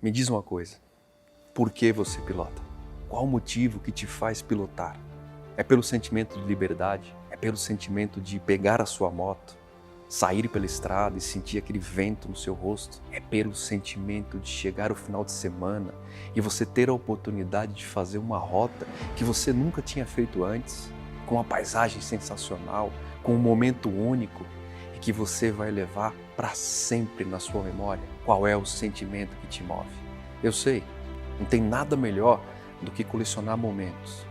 Me diz uma coisa, por que você pilota? Qual o motivo que te faz pilotar? É pelo sentimento de liberdade? É pelo sentimento de pegar a sua moto, sair pela estrada e sentir aquele vento no seu rosto? É pelo sentimento de chegar o final de semana e você ter a oportunidade de fazer uma rota que você nunca tinha feito antes, com uma paisagem sensacional, com um momento único e que você vai levar para sempre na sua memória? Qual é o sentimento que te move? Eu sei, não tem nada melhor do que colecionar momentos.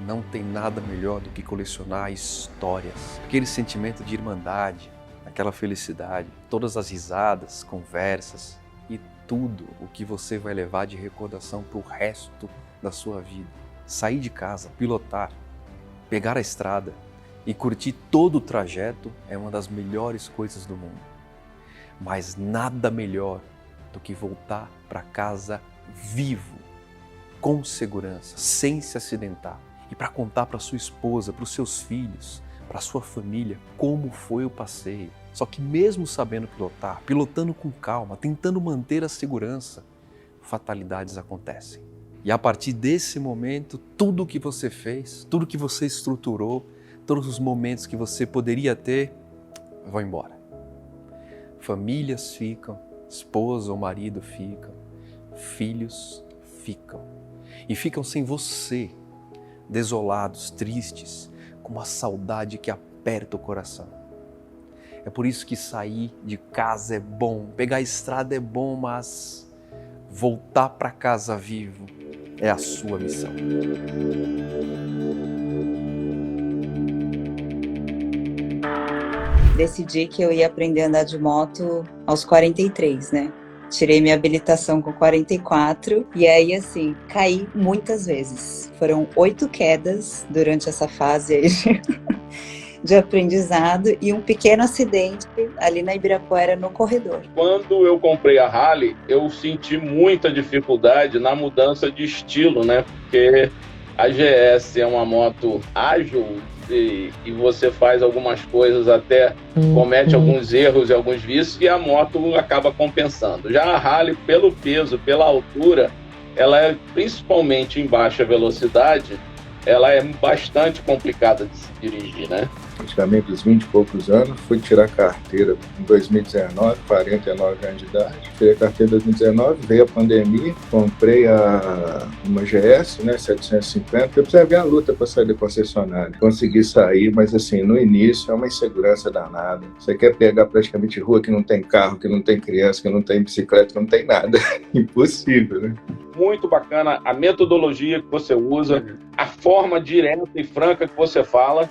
Não tem nada melhor do que colecionar histórias. Aquele sentimento de irmandade, aquela felicidade, todas as risadas, conversas e tudo o que você vai levar de recordação para o resto da sua vida. Sair de casa, pilotar, pegar a estrada e curtir todo o trajeto é uma das melhores coisas do mundo. Mas nada melhor do que voltar para casa vivo, com segurança, sem se acidentar. E para contar para sua esposa, para os seus filhos, para sua família, como foi o passeio. Só que mesmo sabendo pilotar, pilotando com calma, tentando manter a segurança, fatalidades acontecem. E a partir desse momento, tudo o que você fez, tudo que você estruturou, todos os momentos que você poderia ter, vão embora. Famílias ficam, esposa ou marido ficam, filhos ficam. E ficam sem você, desolados, tristes, com uma saudade que aperta o coração. É por isso que sair de casa é bom, pegar a estrada é bom, mas voltar para casa vivo é a sua missão. Decidi que eu ia aprender a andar de moto aos 43, né? Tirei minha habilitação com 44 e aí, assim, caí muitas vezes. Foram 8 quedas durante essa fase aí de aprendizado e um pequeno acidente ali na Ibirapuera, no corredor. Quando eu comprei a Harley, eu senti muita dificuldade na mudança de estilo, né? Porque a GS é uma moto ágil e você faz algumas coisas, até comete alguns erros e alguns vícios, e a moto acaba compensando. Já a Harley, pelo peso, pela altura, ela é, principalmente em baixa velocidade, ela é bastante complicada de se dirigir, né? Praticamente dos 20 e poucos anos, fui tirar carteira em 2019, 49 anos de idade. Tirei a carteira em 2019, veio a pandemia, comprei uma GS, né, 750, eu precisava ver a luta para sair da concessionária. Consegui sair, mas assim, no início é uma insegurança danada. Você quer pegar praticamente rua que não tem carro, que não tem criança, que não tem bicicleta, que não tem nada. Impossível, né? Muito bacana a metodologia que você usa, a forma direta e franca que você fala,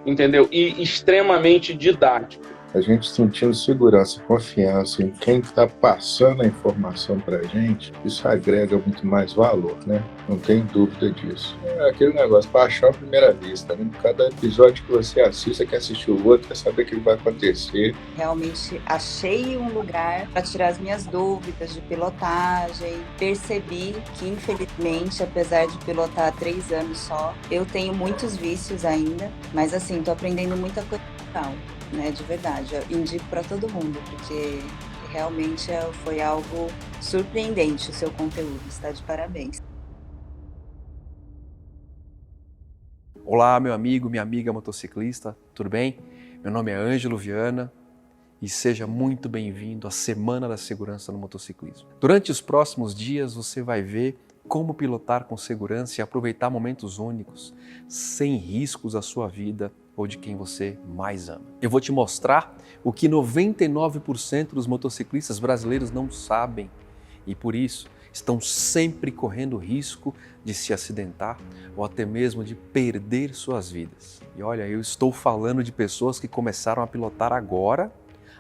entendeu? E extremamente didático. A gente sentindo segurança e confiança em quem está passando a informação para a gente, isso agrega muito mais valor, né? Não tem dúvida disso. É aquele negócio, paixão à primeira vista, né? Cada episódio que você assiste, você quer assistir o outro, quer saber o que vai acontecer. Realmente achei um lugar para tirar as minhas dúvidas de pilotagem. Percebi que, infelizmente, apesar de pilotar há 3 anos só, eu tenho muitos vícios ainda, mas assim, tô aprendendo muita coisa legal, né, de verdade. Eu indico para todo mundo, porque realmente foi algo surpreendente o seu conteúdo. Está de parabéns. Olá, meu amigo, minha amiga motociclista, tudo bem? Meu nome é Ângelo Viana e seja muito bem-vindo à Semana da Segurança no Motociclismo. Durante os próximos dias você vai ver como pilotar com segurança e aproveitar momentos únicos, sem riscos à sua vida ou de quem você mais ama. Eu vou te mostrar o que 99% dos motociclistas brasileiros não sabem e por isso estão sempre correndo risco de se acidentar ou até mesmo de perder suas vidas. E olha, eu estou falando de pessoas que começaram a pilotar agora,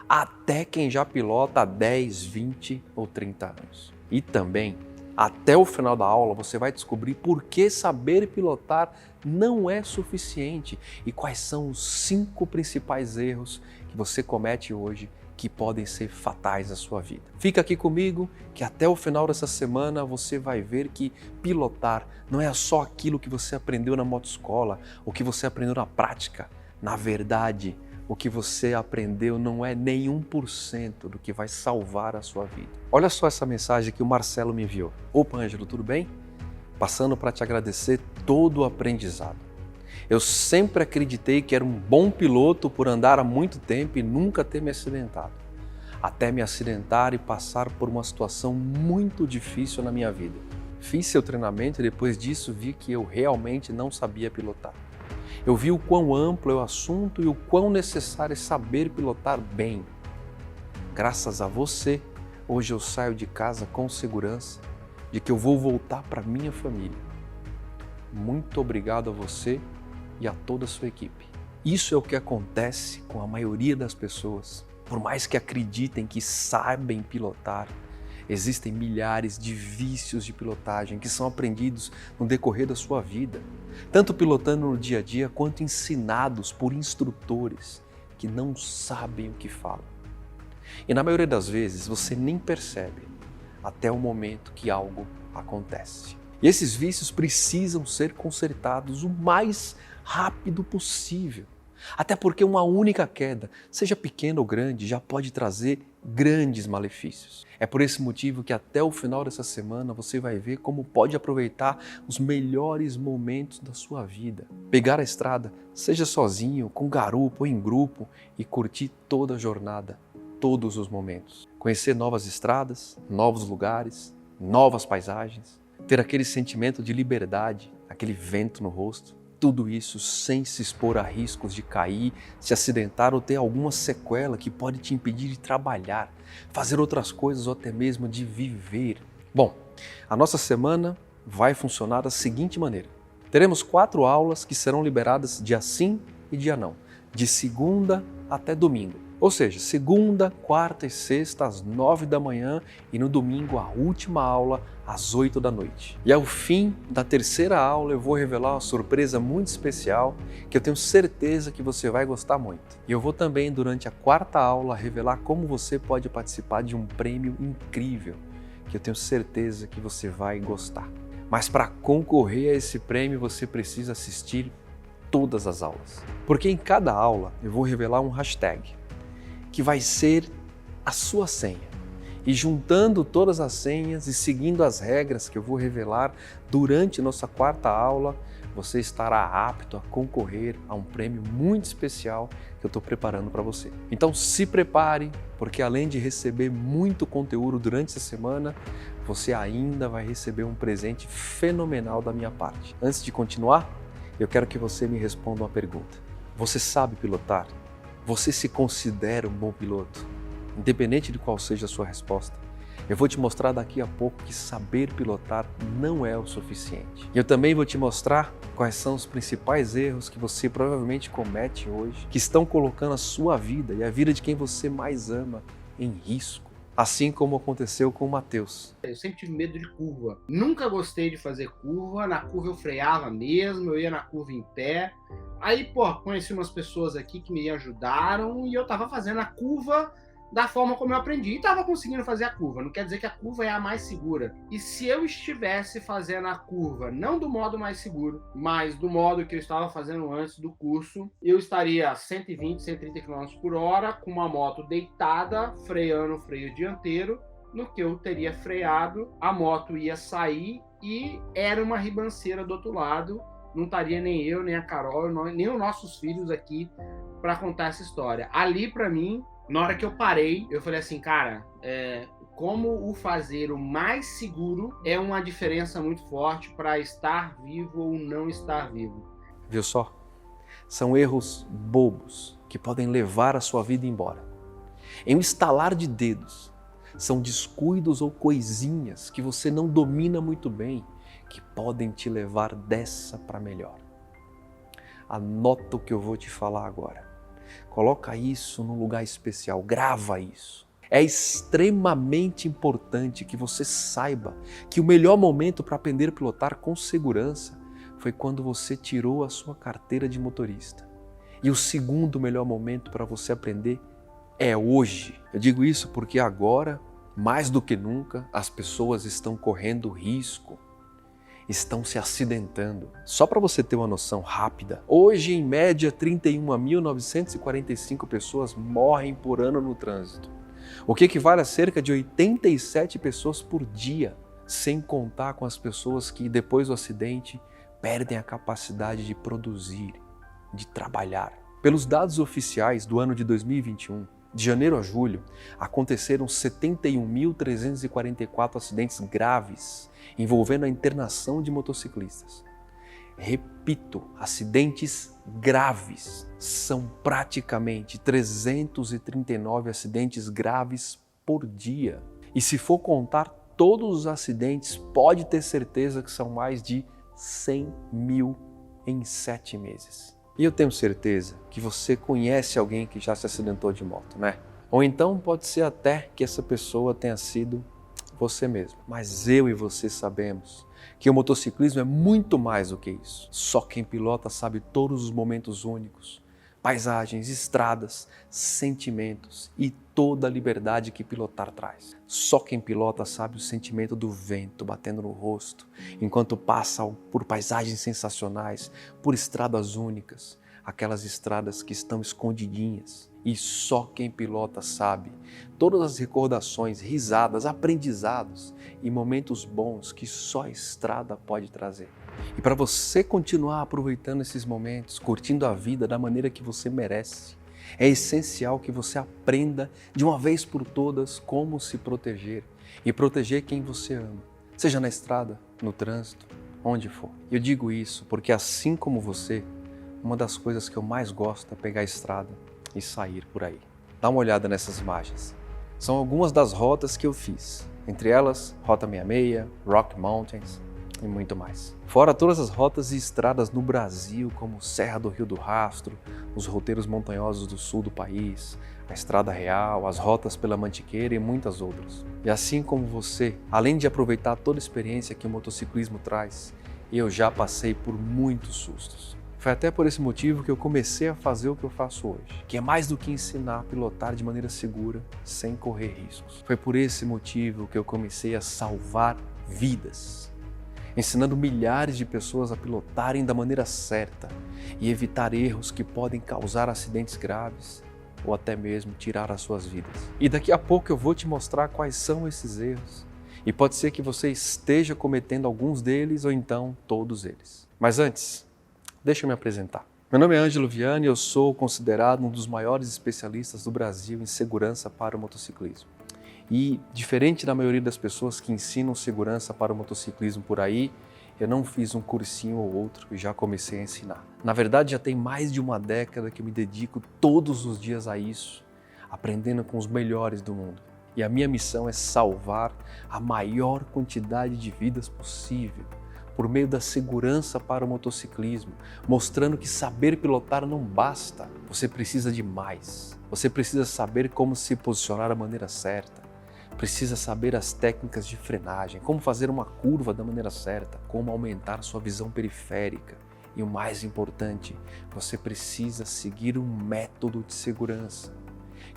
até quem já pilota há 10, 20 ou 30 anos. E também, até o final da aula, você vai descobrir por que saber pilotar não é suficiente e quais são os 5 principais erros que você comete hoje que podem ser fatais à sua vida. Fica aqui comigo que até o final dessa semana você vai ver que pilotar não é só aquilo que você aprendeu na motoescola ou que você aprendeu na prática. Na verdade, o que você aprendeu não é nem 1% do que vai salvar a sua vida. Olha só essa mensagem que o Marcelo me enviou. Opa, Ângelo, tudo bem? Passando para te agradecer todo o aprendizado. Eu sempre acreditei que era um bom piloto por andar há muito tempo e nunca ter me acidentado. Até me acidentar e passar por uma situação muito difícil na minha vida. Fiz seu treinamento e depois disso vi que eu realmente não sabia pilotar. Eu vi o quão amplo é o assunto e o quão necessário é saber pilotar bem. Graças a você, hoje eu saio de casa com segurança de que eu vou voltar para minha família. Muito obrigado a você e a toda a sua equipe. Isso é o que acontece com a maioria das pessoas. Por mais que acreditem que sabem pilotar, existem milhares de vícios de pilotagem que são aprendidos no decorrer da sua vida, tanto pilotando no dia a dia quanto ensinados por instrutores que não sabem o que falam. E na maioria das vezes você nem percebe até o momento que algo acontece. E esses vícios precisam ser consertados o mais rápido possível. Até porque uma única queda, seja pequena ou grande, já pode trazer grandes malefícios. É por esse motivo que até o final dessa semana você vai ver como pode aproveitar os melhores momentos da sua vida. Pegar a estrada, seja sozinho, com garupa ou em grupo, e curtir toda a jornada, todos os momentos. Conhecer novas estradas, novos lugares, novas paisagens, ter aquele sentimento de liberdade, aquele vento no rosto. Tudo isso sem se expor a riscos de cair, se acidentar ou ter alguma sequela que pode te impedir de trabalhar, fazer outras coisas ou até mesmo de viver. Bom, a nossa semana vai funcionar da seguinte maneira. Teremos 4 aulas que serão liberadas dia sim e dia não, de segunda até domingo. Ou seja, segunda, quarta e sexta às 9 da manhã e no domingo a última aula às 8 da noite. E ao fim da terceira aula eu vou revelar uma surpresa muito especial que eu tenho certeza que você vai gostar muito. E eu vou também durante a quarta aula revelar como você pode participar de um prêmio incrível que eu tenho certeza que você vai gostar. Mas para concorrer a esse prêmio você precisa assistir todas as aulas. Porque em cada aula eu vou revelar um hashtag que vai ser a sua senha. E juntando todas as senhas e seguindo as regras que eu vou revelar durante nossa quarta aula, você estará apto a concorrer a um prêmio muito especial que eu estou preparando para você. Então se prepare, porque além de receber muito conteúdo durante essa semana, você ainda vai receber um presente fenomenal da minha parte. Antes de continuar, eu quero que você me responda uma pergunta. Você sabe pilotar? Você se considera um bom piloto? Independente de qual seja a sua resposta, eu vou te mostrar daqui a pouco que saber pilotar não é o suficiente. E eu também vou te mostrar quais são os principais erros que você provavelmente comete hoje, que estão colocando a sua vida e a vida de quem você mais ama em risco. Assim como aconteceu com o Matheus. Eu sempre tive medo de curva. Nunca gostei de fazer curva. Na curva eu freava mesmo, eu ia na curva em pé. Aí, conheci umas pessoas aqui que me ajudaram e eu tava fazendo a curva da forma como eu aprendi. E tava conseguindo fazer a curva. Não quer dizer que a curva é a mais segura. E se eu estivesse fazendo a curva, não do modo mais seguro, mas do modo que eu estava fazendo antes do curso, eu estaria a 120, 130 km por hora, com uma moto deitada, freando o freio dianteiro. No que eu teria freado, a moto ia sair e era uma ribanceira do outro lado. Não estaria nem eu, nem a Carol, nem os nossos filhos aqui para contar essa história. Ali, para mim, na hora que eu parei, eu falei assim, cara, como o fazer o mais seguro é uma diferença muito forte para estar vivo ou não estar vivo. Viu só? São erros bobos que podem levar a sua vida embora. Em um estalar de dedos, são descuidos ou coisinhas que você não domina muito bem que podem te levar dessa para melhor. Anota o que eu vou te falar agora. Coloca isso num lugar especial, grava isso. É extremamente importante que você saiba que o melhor momento para aprender a pilotar com segurança foi quando você tirou a sua carteira de motorista. E o segundo melhor momento para você aprender é hoje. Eu digo isso porque agora, mais do que nunca, as pessoas estão correndo risco. estão se acidentando. Só para você ter uma noção rápida, hoje em média 31.945 pessoas morrem por ano no trânsito, o que equivale a cerca de 87 pessoas por dia, sem contar com as pessoas que depois do acidente perdem a capacidade de produzir, de trabalhar. Pelos dados oficiais do ano de 2021, de janeiro a julho, aconteceram 71.344 acidentes graves envolvendo a internação de motociclistas. Repito, acidentes graves. São praticamente 339 acidentes graves por dia. E se for contar todos os acidentes, pode ter certeza que são mais de 100 mil em 7 meses. E eu tenho certeza que você conhece alguém que já se acidentou de moto, né? Ou então pode ser até que essa pessoa tenha sido você mesmo. Mas eu e você sabemos que o motociclismo é muito mais do que isso. Só quem pilota sabe todos os momentos únicos, paisagens, estradas, sentimentos e toda a liberdade que pilotar traz. Só quem pilota sabe o sentimento do vento batendo no rosto, enquanto passa por paisagens sensacionais, por estradas únicas, aquelas estradas que estão escondidinhas. E só quem pilota sabe todas as recordações, risadas, aprendizados e momentos bons que só a estrada pode trazer. E para você continuar aproveitando esses momentos, curtindo a vida da maneira que você merece, é essencial que você aprenda de uma vez por todas como se proteger e proteger quem você ama, seja na estrada, no trânsito, onde for. Eu digo isso porque, assim como você, uma das coisas que eu mais gosto é pegar a estrada e sair por aí. Dá uma olhada nessas imagens. São algumas das rotas que eu fiz, entre elas Rota 66, Rocky Mountains e muito mais. Fora todas as rotas e estradas no Brasil, como Serra do Rio do Rastro, os roteiros montanhosos do sul do país, a Estrada Real, as rotas pela Mantiqueira e muitas outras. E assim como você, além de aproveitar toda a experiência que o motociclismo traz, eu já passei por muitos sustos. Foi até por esse motivo que eu comecei a fazer o que eu faço hoje, que é mais do que ensinar a pilotar de maneira segura, sem correr riscos. Foi por esse motivo que eu comecei a salvar vidas, ensinando milhares de pessoas a pilotarem da maneira certa e evitar erros que podem causar acidentes graves ou até mesmo tirar as suas vidas. E daqui a pouco eu vou te mostrar quais são esses erros. E pode ser que você esteja cometendo alguns deles ou então todos eles. Mas antes, deixa eu me apresentar. Meu nome é Ângelo Viani e eu sou considerado um dos maiores especialistas do Brasil em segurança para o motociclismo. E, diferente da maioria das pessoas que ensinam segurança para o motociclismo por aí, eu não fiz um cursinho ou outro e já comecei a ensinar. Na verdade, já tem mais de uma década que eu me dedico todos os dias a isso, aprendendo com os melhores do mundo. E a minha missão é salvar a maior quantidade de vidas possível, por meio da segurança para o motociclismo, mostrando que saber pilotar não basta, você precisa de mais. Você precisa saber como se posicionar da maneira certa, precisa saber as técnicas de frenagem, como fazer uma curva da maneira certa, como aumentar sua visão periférica. E o mais importante, você precisa seguir um método de segurança,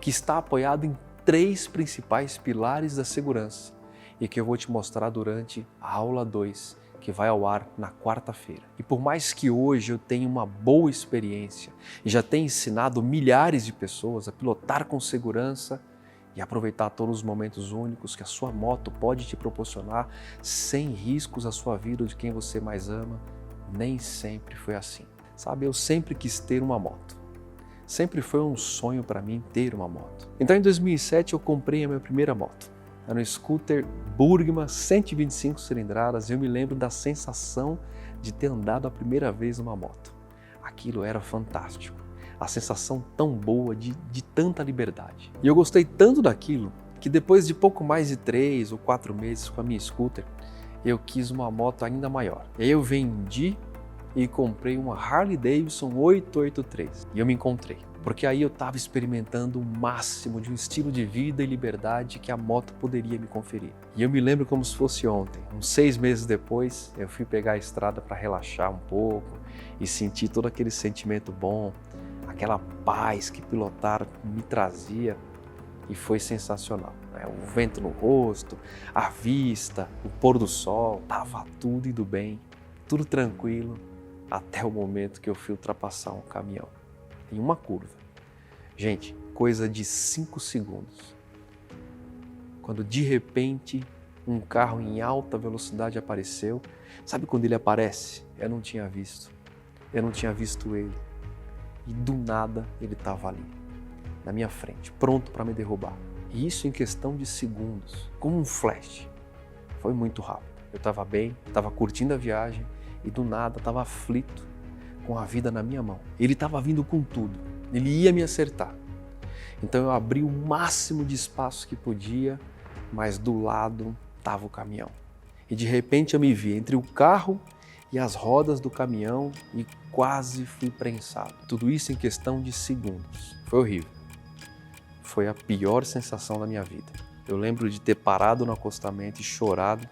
que está apoiado em 3 principais pilares da segurança e que eu vou te mostrar durante a aula 2, que vai ao ar na quarta-feira. E por mais que hoje eu tenha uma boa experiência e já tenha ensinado milhares de pessoas a pilotar com segurança e aproveitar todos os momentos únicos que a sua moto pode te proporcionar sem riscos à sua vida ou de quem você mais ama, nem sempre foi assim. Sabe, eu sempre quis ter uma moto. Sempre foi um sonho para mim ter uma moto. Então em 2007 eu comprei a minha primeira moto. Era um scooter Burgma 125 cilindradas e eu me lembro da sensação de ter andado a primeira vez numa moto. Aquilo era fantástico. A sensação tão boa de tanta liberdade. E eu gostei tanto daquilo que depois de pouco mais de 3 ou 4 meses com a minha scooter, eu quis uma moto ainda maior. E aí eu vendi e comprei uma Harley Davidson 883. E eu me encontrei, porque aí eu estava experimentando o máximo de um estilo de vida e liberdade que a moto poderia me conferir. E eu me lembro como se fosse ontem. Uns 6 meses depois, eu fui pegar a estrada para relaxar um pouco e sentir todo aquele sentimento bom, aquela paz que pilotar me trazia. E foi sensacional, né? O vento no rosto, a vista, o pôr do sol, tava tudo indo bem, tudo tranquilo, até o momento que eu fui ultrapassar um caminhão em uma curva. Gente, coisa de 5 segundos. Quando de repente um carro em alta velocidade apareceu, sabe quando ele aparece? Eu não tinha visto ele. E do nada ele estava ali, na minha frente, pronto para me derrubar. E isso em questão de segundos, como um flash. Foi muito rápido. Eu estava bem, estava curtindo a viagem e do nada estava aflito, com a vida na minha mão. Ele estava vindo com tudo, ele ia me acertar. Então eu abri o máximo de espaço que podia, mas do lado estava o caminhão. E de repente eu me vi entre o carro e as rodas do caminhão e quase fui prensado. Tudo isso em questão de segundos. Foi horrível. Foi a pior sensação da minha vida. Eu lembro de ter parado no acostamento e chorado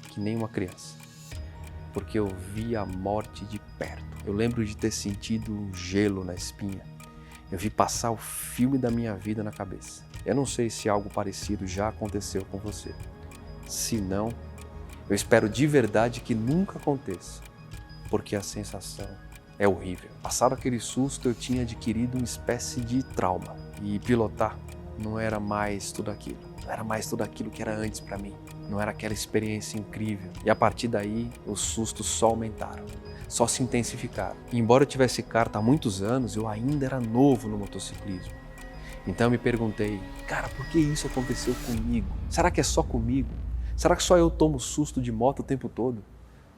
que nem uma criança, porque eu vi a morte de perto. Eu lembro de ter sentido um gelo na espinha. Eu vi passar o filme da minha vida na cabeça. Eu não sei se algo parecido já aconteceu com você. Se não, eu espero de verdade que nunca aconteça, porque a sensação é horrível. Passado aquele susto, eu tinha adquirido uma espécie de trauma. E pilotar não era mais tudo aquilo. Não era mais tudo aquilo que era antes para mim. Não era aquela experiência incrível. E a partir daí, os sustos só aumentaram, só se intensificaram. E embora eu tivesse carta há muitos anos, eu ainda era novo no motociclismo. Então eu me perguntei, cara, por que isso aconteceu comigo? Será que é só comigo? Será que só eu tomo susto de moto o tempo todo?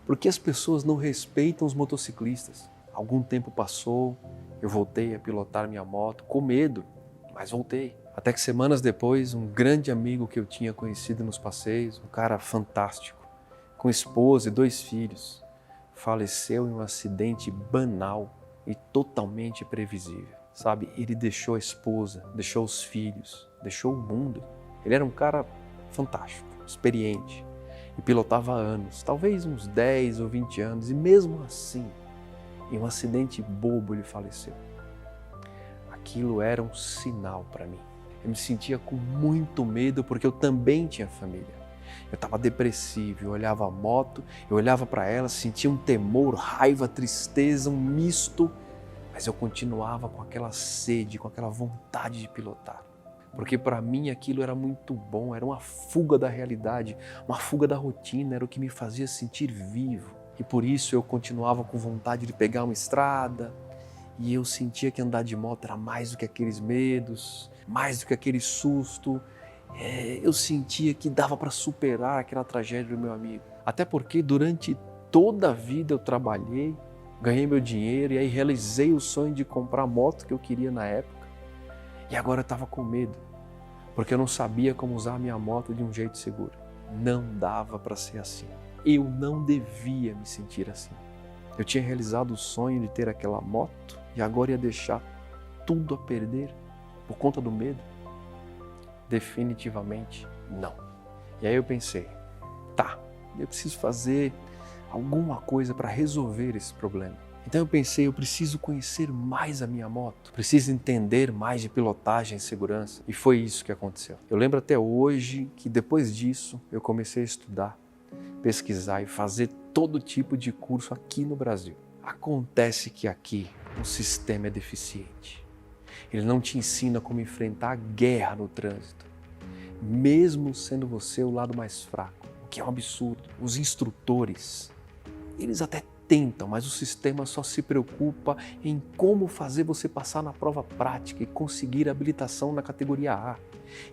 Por que as pessoas não respeitam os motociclistas? Algum tempo passou, eu voltei a pilotar minha moto com medo, mas voltei. Até que semanas depois, um grande amigo que eu tinha conhecido nos passeios, um cara fantástico, com esposa e 2 filhos, faleceu em um acidente banal e totalmente previsível. Sabe, ele deixou a esposa, deixou os filhos, deixou o mundo. Ele era um cara fantástico, experiente e pilotava há anos, talvez uns 10 ou 20 anos, e mesmo assim, em um acidente bobo ele faleceu. Aquilo era um sinal para mim. Eu me sentia com muito medo porque eu também tinha família. Eu estava depressivo, eu olhava a moto, eu olhava para ela, sentia um temor, raiva, tristeza, um misto, mas eu continuava com aquela sede, com aquela vontade de pilotar. Porque para mim aquilo era muito bom, era uma fuga da realidade, uma fuga da rotina, era o que me fazia sentir vivo. E por isso eu continuava com vontade de pegar uma estrada, e eu sentia que andar de moto era mais do que aqueles medos, mais do que aquele susto. Eu sentia que dava para superar aquela tragédia do meu amigo. Até porque durante toda a vida eu trabalhei, ganhei meu dinheiro e aí realizei o sonho de comprar a moto que eu queria na época. E agora eu estava com medo, porque eu não sabia como usar a minha moto de um jeito seguro. Não dava para ser assim. Eu não devia me sentir assim. Eu tinha realizado o sonho de ter aquela moto e agora ia deixar tudo a perder por conta do medo? Definitivamente não. E aí eu pensei, eu preciso fazer alguma coisa para resolver esse problema. Então eu pensei, eu preciso conhecer mais a minha moto, preciso entender mais de pilotagem e segurança. E foi isso que aconteceu. Eu lembro até hoje que depois disso eu comecei a estudar, pesquisar e fazer todo tipo de curso aqui no Brasil. Acontece que aqui o sistema é deficiente. Ele não te ensina como enfrentar a guerra no trânsito, mesmo sendo você o lado mais fraco, o que é um absurdo. Os instrutores, eles até tentam, mas o sistema só se preocupa em como fazer você passar na prova prática e conseguir habilitação na categoria A.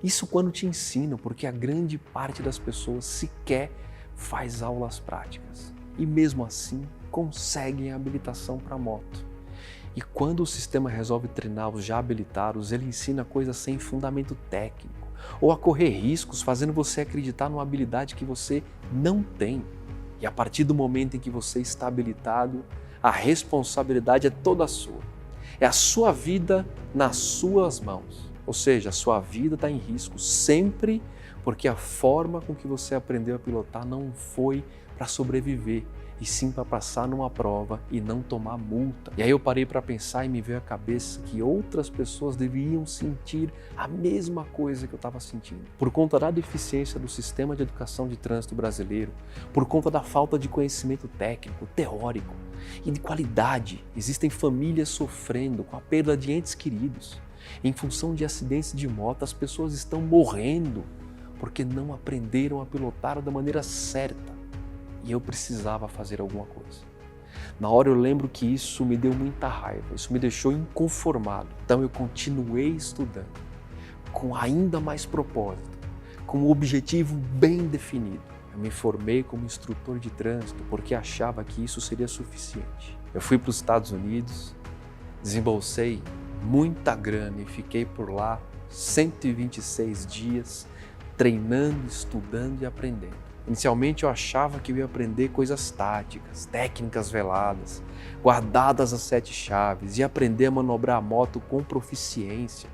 Isso quando te ensinam, porque a grande parte das pessoas sequer faz aulas práticas. E mesmo assim, conseguem a habilitação para moto. E quando o sistema resolve treinar os já habilitados, ele ensina coisas sem fundamento técnico, ou a correr riscos, fazendo você acreditar numa habilidade que você não tem. E a partir do momento em que você está habilitado, a responsabilidade é toda sua. É a sua vida nas suas mãos. Ou seja, a sua vida está em risco sempre Porque a forma com que você aprendeu a pilotar não foi para sobreviver, e sim para passar numa prova e não tomar multa. E aí eu parei para pensar e me veio à cabeça que outras pessoas deveriam sentir a mesma coisa que eu estava sentindo. Por conta da deficiência do sistema de educação de trânsito brasileiro, por conta da falta de conhecimento técnico, teórico e de qualidade, existem famílias sofrendo com a perda de entes queridos. Em função de acidentes de moto, as pessoas estão morrendo porque não aprenderam a pilotar da maneira certa. E eu precisava fazer alguma coisa. Na hora eu lembro que isso me deu muita raiva, isso me deixou inconformado. Então eu continuei estudando, com ainda mais propósito, com um objetivo bem definido. Eu me formei como instrutor de trânsito porque achava que isso seria suficiente. Eu fui para os Estados Unidos, desembolsei muita grana e fiquei por lá 126 dias, treinando, estudando e aprendendo. Inicialmente eu achava que eu ia aprender coisas táticas, técnicas veladas, guardadas as 7 chaves e aprender a manobrar a moto com proficiência,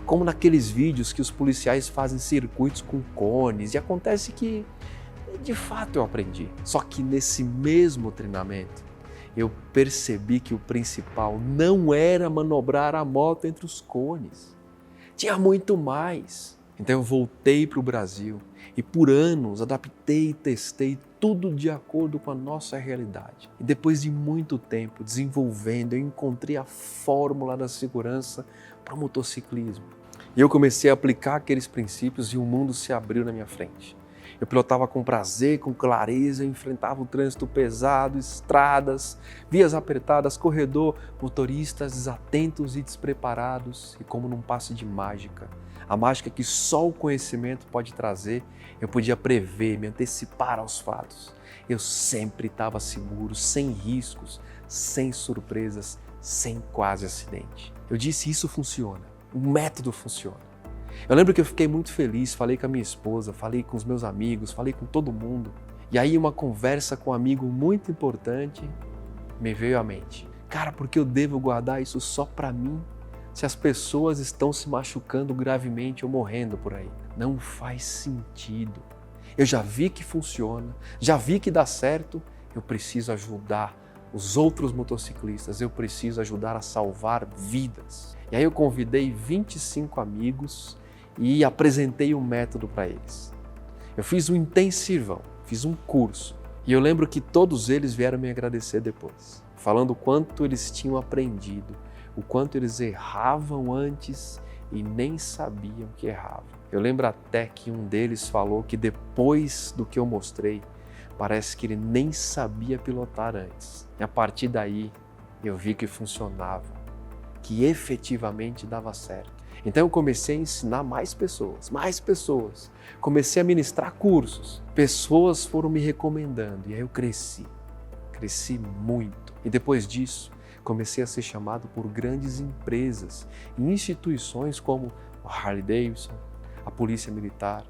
como naqueles vídeos que os policiais fazem circuitos com cones, e acontece que, de fato, eu aprendi. Só que nesse mesmo treinamento, eu percebi que o principal não era manobrar a moto entre os cones. Tinha muito mais. Então eu voltei para o Brasil e por anos adaptei e testei tudo de acordo com a nossa realidade. E depois de muito tempo desenvolvendo, eu encontrei a fórmula da segurança para o motociclismo. E eu comecei a aplicar aqueles princípios e o mundo se abriu na minha frente. Eu pilotava com prazer, com clareza, eu enfrentava o trânsito pesado, estradas, vias apertadas, corredor, motoristas desatentos e despreparados. E como num passe de mágica, a mágica que só o conhecimento pode trazer, eu podia prever, me antecipar aos fatos. Eu sempre estava seguro, sem riscos, sem surpresas, sem quase acidente. Eu disse, isso funciona, o método funciona. Eu lembro que eu fiquei muito feliz, falei com a minha esposa, falei com os meus amigos, falei com todo mundo. E aí uma conversa com um amigo muito importante me veio à mente. Cara, por que eu devo guardar isso só para mim? Se as pessoas estão se machucando gravemente ou morrendo por aí. Não faz sentido. Eu já vi que funciona, já vi que dá certo, eu preciso ajudar os outros motociclistas, eu preciso ajudar a salvar vidas. E aí eu convidei 25 amigos e apresentei um método para eles. Eu fiz um intensivão, fiz um curso. E eu lembro que todos eles vieram me agradecer depois, falando o quanto eles tinham aprendido, o quanto eles erravam antes e nem sabiam que erravam. Eu lembro até que um deles falou que depois do que eu mostrei, parece que ele nem sabia pilotar antes. E a partir daí, eu vi que funcionava, que efetivamente dava certo. Então eu comecei a ensinar mais pessoas. Comecei a ministrar cursos. Pessoas foram me recomendando e aí eu cresci muito. E depois disso, comecei a ser chamado por grandes empresas e instituições como a Harley Davidson, a Polícia Militar,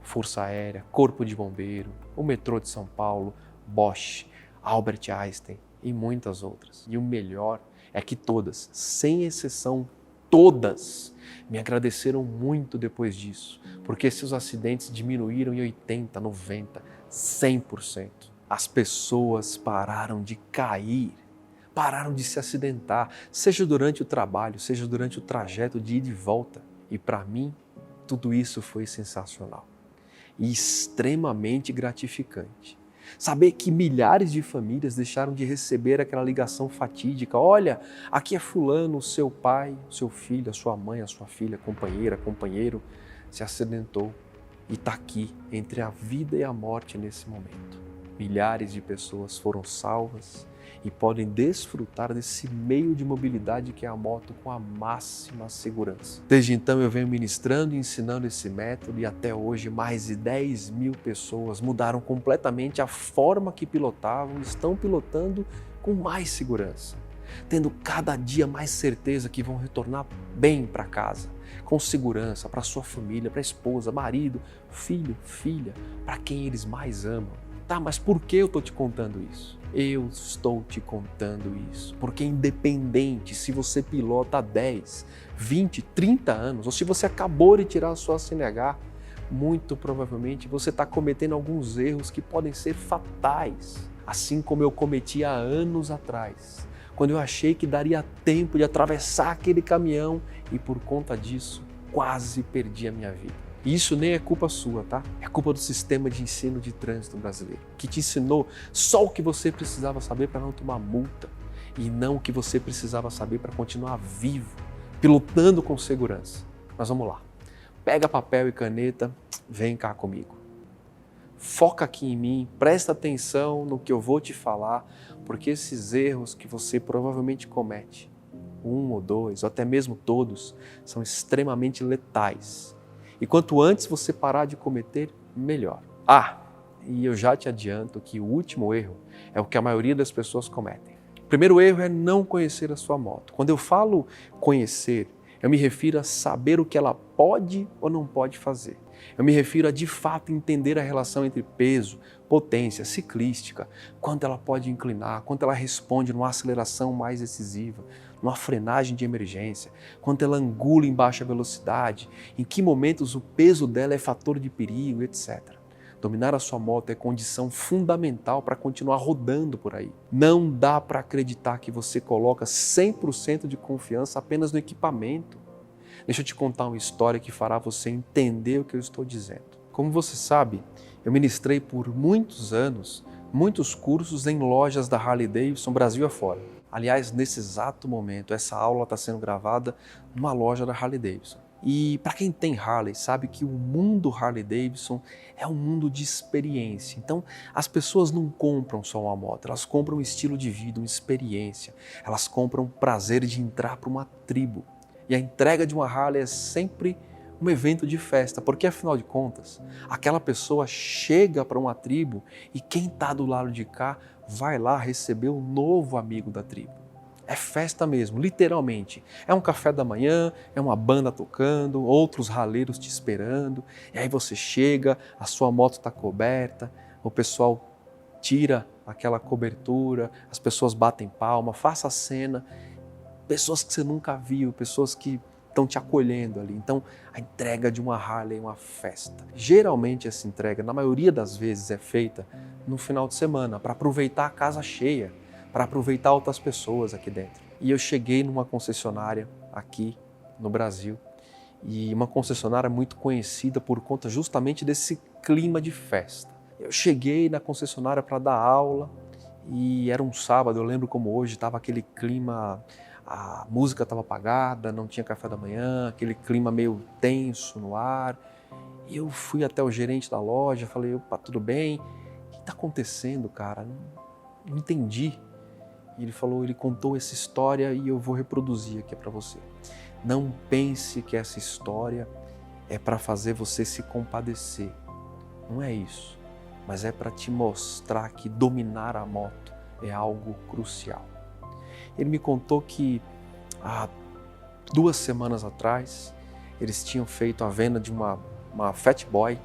Força Aérea, Corpo de Bombeiro, o Metrô de São Paulo, Bosch, Albert Einstein e muitas outras. E o melhor é que todas, sem exceção, todas me agradeceram muito depois disso, porque seus acidentes diminuíram em 80%, 90%, 100%. As pessoas pararam de cair, pararam de se acidentar, seja durante o trabalho, seja durante o trajeto de ida e volta. E para mim, tudo isso foi sensacional e extremamente gratificante. Saber que milhares de famílias deixaram de receber aquela ligação fatídica. Olha, aqui é fulano, o seu pai, o seu filho, a sua mãe, a sua filha, companheira, companheiro, se acidentou e está aqui entre a vida e a morte nesse momento. Milhares de pessoas foram salvas e podem desfrutar desse meio de mobilidade que é a moto com a máxima segurança. Desde então eu venho ministrando e ensinando esse método e até hoje mais de 10 mil pessoas mudaram completamente a forma que pilotavam e estão pilotando com mais segurança, tendo cada dia mais certeza que vão retornar bem para casa, com segurança para sua família, para a esposa, marido, filho, filha, para quem eles mais amam. Tá, mas por que eu estou te contando isso? Eu estou te contando isso porque independente se você pilota há 10, 20, 30 anos ou se você acabou de tirar a sua CNH, muito provavelmente você está cometendo alguns erros que podem ser fatais, assim como eu cometi há anos atrás, quando eu achei que daria tempo de atravessar aquele caminhão e por conta disso quase perdi a minha vida. E isso nem é culpa sua, tá? É culpa do sistema de ensino de trânsito brasileiro, que te ensinou só o que você precisava saber para não tomar multa e não o que você precisava saber para continuar vivo, pilotando com segurança. Mas vamos lá. Pega papel e caneta, vem cá comigo. Foca aqui em mim, presta atenção no que eu vou te falar, porque esses erros que você provavelmente comete, um ou dois, ou até mesmo todos, são extremamente letais. E quanto antes você parar de cometer, melhor. E eu já te adianto que o último erro é o que a maioria das pessoas cometem. O primeiro erro é não conhecer a sua moto. Quando eu falo conhecer, eu me refiro a saber o que ela pode ou não pode fazer. Eu me refiro a, de fato, entender a relação entre peso, potência, ciclística, quanto ela pode inclinar, quanto ela responde numa aceleração mais decisiva, numa frenagem de emergência, quanto ela angula em baixa velocidade, em que momentos o peso dela é fator de perigo, etc. Dominar a sua moto é condição fundamental para continuar rodando por aí. Não dá para acreditar que você coloca 100% de confiança apenas no equipamento. Deixa eu te contar uma história que fará você entender o que eu estou dizendo. Como você sabe, eu ministrei por muitos anos, muitos cursos em lojas da Harley Davidson Brasil afora. Aliás, nesse exato momento, essa aula está sendo gravada numa loja da Harley Davidson. E para quem tem Harley, sabe que o mundo Harley Davidson é um mundo de experiência. Então, as pessoas não compram só uma moto, elas compram um estilo de vida, uma experiência. Elas compram o prazer de entrar para uma tribo. E a entrega de uma Harley é sempre um evento de festa, porque afinal de contas, aquela pessoa chega para uma tribo e quem está do lado de cá vai lá receber um novo amigo da tribo. É festa mesmo, literalmente. É um café da manhã, é uma banda tocando, outros raleiros te esperando, e aí você chega, a sua moto está coberta, o pessoal tira aquela cobertura, as pessoas batem palma, faça a cena, pessoas que você nunca viu, pessoas que estão te acolhendo ali. Então, a entrega de uma Harley é uma festa. Geralmente essa entrega, na maioria das vezes, é feita no final de semana, para aproveitar a casa cheia, para aproveitar outras pessoas aqui dentro. E eu cheguei numa concessionária aqui no Brasil, e uma concessionária muito conhecida por conta justamente desse clima de festa. Eu cheguei na concessionária para dar aula, e era um sábado, eu lembro como hoje, estava aquele clima, a música estava apagada, não tinha café da manhã, aquele clima meio tenso no ar. E eu fui até o gerente da loja, falei, opa, tudo bem? O que está acontecendo, cara? Não entendi. E ele contou essa história e eu vou reproduzir aqui para você. Não pense que essa história é para fazer você se compadecer. Não é isso. Mas é para te mostrar que dominar a moto é algo crucial. Ele me contou que há 2 semanas atrás eles tinham feito a venda de uma Fat Boy,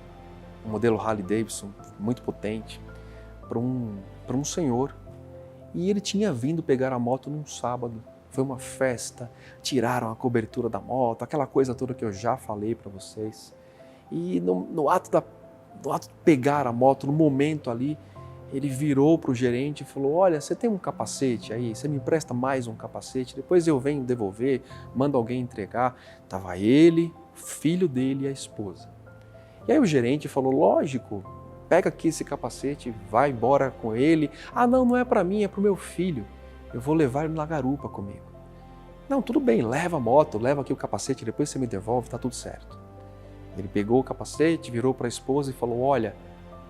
um modelo Harley Davidson muito potente, para um senhor. E ele tinha vindo pegar a moto num sábado. Foi uma festa, tiraram a cobertura da moto, aquela coisa toda que eu já falei para vocês. E no ato de pegar a moto, no momento ali, ele virou para o gerente e falou, olha, você tem um capacete aí? Você me empresta mais um capacete? Depois eu venho devolver, mando alguém entregar. Tava ele, o filho dele e a esposa. E aí o gerente falou, lógico, pega aqui esse capacete, vai embora com ele. Ah, não é para mim, é para o meu filho. Eu vou levar ele na garupa comigo. Não, tudo bem, leva a moto, leva aqui o capacete, depois você me devolve, tá tudo certo. Ele pegou o capacete, virou para a esposa e falou, olha,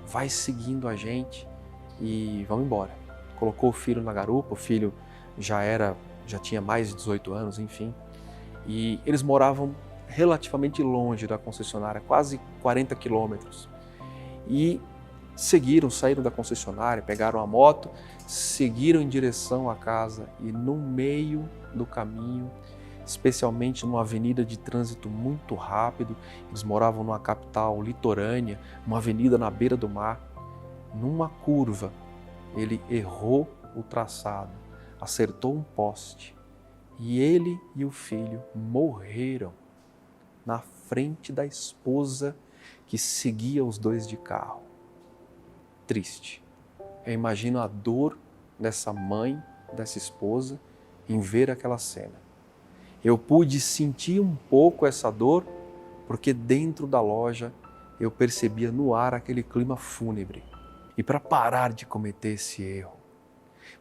vai seguindo a gente e vamos embora. Colocou o filho na garupa, o filho já tinha mais de 18 anos, enfim. E eles moravam relativamente longe da concessionária, quase 40 quilômetros. E saíram da concessionária, pegaram a moto, seguiram em direção à casa e no meio do caminho, especialmente numa avenida de trânsito muito rápido, eles moravam numa capital litorânea, uma avenida na beira do mar, numa curva, ele errou o traçado, acertou um poste e ele e o filho morreram na frente da esposa que seguia os dois de carro. Triste. Eu imagino a dor dessa mãe, dessa esposa, em ver aquela cena. Eu pude sentir um pouco essa dor, porque dentro da loja eu percebia no ar aquele clima fúnebre. E para parar de cometer esse erro,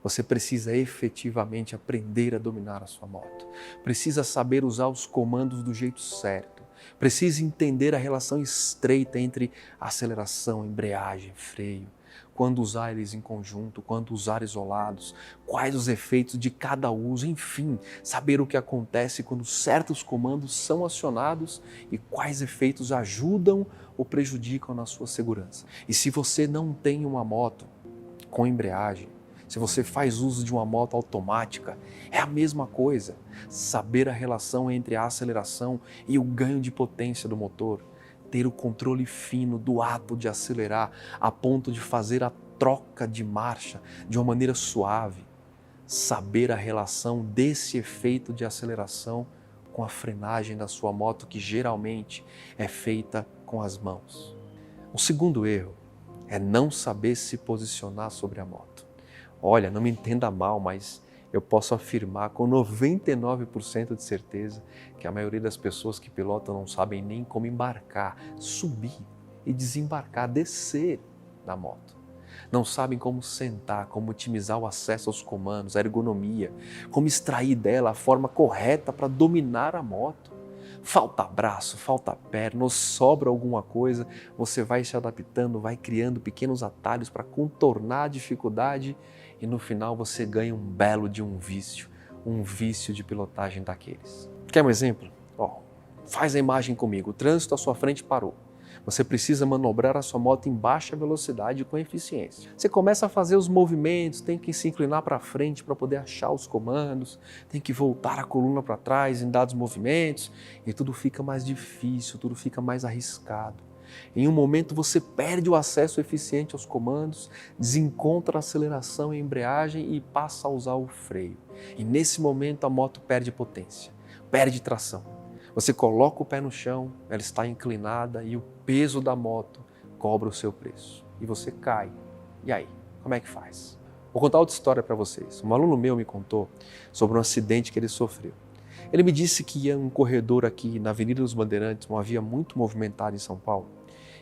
você precisa efetivamente aprender a dominar a sua moto. Precisa saber usar os comandos do jeito certo. Precisa entender a relação estreita entre aceleração, embreagem, freio. Quando usar eles em conjunto, quando usar isolados, quais os efeitos de cada uso, enfim, saber o que acontece quando certos comandos são acionados e quais efeitos ajudam ou prejudicam na sua segurança. E se você não tem uma moto com embreagem, se você faz uso de uma moto automática, é a mesma coisa. Saber a relação entre a aceleração e o ganho de potência do motor, ter o controle fino do ato de acelerar a ponto de fazer a troca de marcha de uma maneira suave, saber a relação desse efeito de aceleração com a frenagem da sua moto, que geralmente é feita com as mãos. O segundo erro é não saber se posicionar sobre a moto. Olha, não me entenda mal, mas eu posso afirmar com 99% de certeza que a maioria das pessoas que pilotam não sabem nem como embarcar, subir e desembarcar, descer da moto. Não sabem como sentar, como otimizar o acesso aos comandos, a ergonomia, como extrair dela a forma correta para dominar a moto. Falta braço, falta perna, ou sobra alguma coisa, você vai se adaptando, vai criando pequenos atalhos para contornar a dificuldade e no final você ganha um belo de um vício de pilotagem daqueles. Quer um exemplo? Faz a imagem comigo, o trânsito à sua frente parou. Você precisa manobrar a sua moto em baixa velocidade com eficiência. Você começa a fazer os movimentos, tem que se inclinar para frente para poder achar os comandos, tem que voltar a coluna para trás em dados movimentos e tudo fica mais difícil, tudo fica mais arriscado. Em um momento você perde o acesso eficiente aos comandos, desencontra a aceleração e a embreagem e passa a usar o freio. E nesse momento a moto perde potência, perde tração. Você coloca o pé no chão, ela está inclinada e o peso da moto cobra o seu preço. E você cai. E aí, como é que faz? Vou contar outra história para vocês. Um aluno meu me contou sobre um acidente que ele sofreu. Ele me disse que ia em um corredor aqui na Avenida dos Bandeirantes, uma via muito movimentada em São Paulo,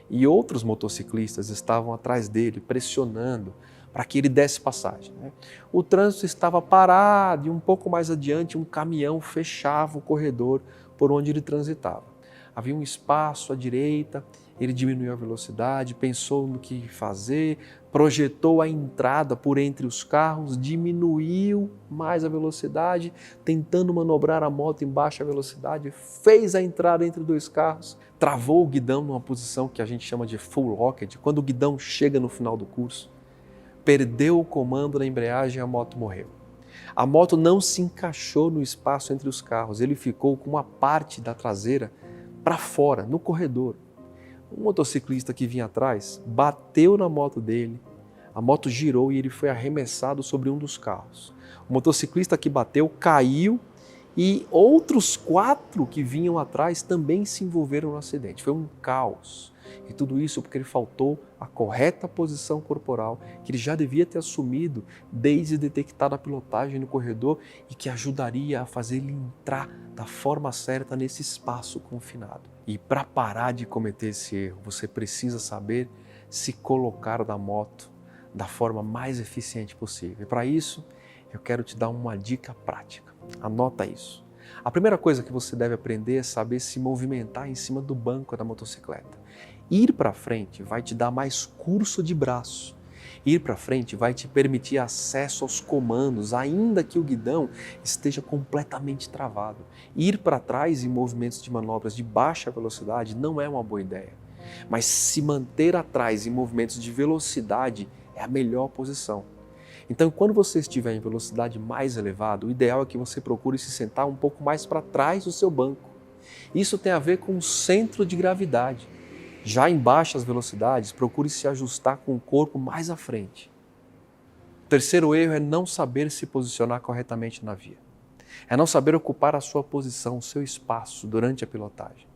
e outros motociclistas estavam atrás dele, pressionando para que ele desse passagem. O trânsito estava parado e um pouco mais adiante um caminhão fechava o corredor por onde ele transitava. Havia um espaço à direita, ele diminuiu a velocidade, pensou no que fazer, projetou a entrada por entre os carros, diminuiu mais a velocidade, tentando manobrar a moto em baixa velocidade, fez a entrada entre dois carros, travou o guidão numa posição que a gente chama de full locked, quando o guidão chega no final do curso, perdeu o comando da embreagem e a moto morreu. A moto não se encaixou no espaço entre os carros, ele ficou com uma parte da traseira para fora, no corredor. Um motociclista que vinha atrás bateu na moto dele, a moto girou e ele foi arremessado sobre um dos carros. O motociclista que bateu caiu e outros 4 que vinham atrás também se envolveram no acidente. Foi um caos. E tudo isso porque ele faltou a correta posição corporal que ele já devia ter assumido desde detectar a pilotagem no corredor e que ajudaria a fazer ele entrar da forma certa nesse espaço confinado. E para parar de cometer esse erro, você precisa saber se colocar na moto da forma mais eficiente possível. E para isso, eu quero te dar uma dica prática. Anota isso. A primeira coisa que você deve aprender é saber se movimentar em cima do banco da motocicleta. Ir para frente vai te dar mais curso de braço. Ir para frente vai te permitir acesso aos comandos, ainda que o guidão esteja completamente travado. Ir para trás em movimentos de manobras de baixa velocidade não é uma boa ideia. Mas se manter atrás em movimentos de velocidade é a melhor posição. Então, quando você estiver em velocidade mais elevada, o ideal é que você procure se sentar um pouco mais para trás do seu banco. Isso tem a ver com o centro de gravidade. Já em baixas velocidades, procure se ajustar com o corpo mais à frente. O terceiro erro é não saber se posicionar corretamente na via. É não saber ocupar a sua posição, o seu espaço durante a pilotagem.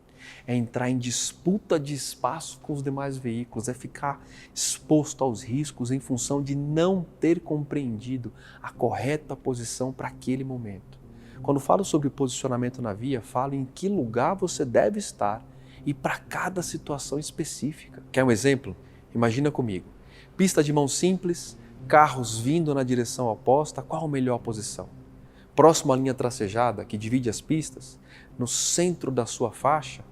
é entrar em disputa de espaço com os demais veículos, é ficar exposto aos riscos em função de não ter compreendido a correta posição para aquele momento. Quando falo sobre posicionamento na via, falo em que lugar você deve estar e para cada situação específica. Quer um exemplo? Imagina comigo. Pista de mão simples, carros vindo na direção oposta, qual a melhor posição? Próximo à linha tracejada, que divide as pistas, no centro da sua faixa,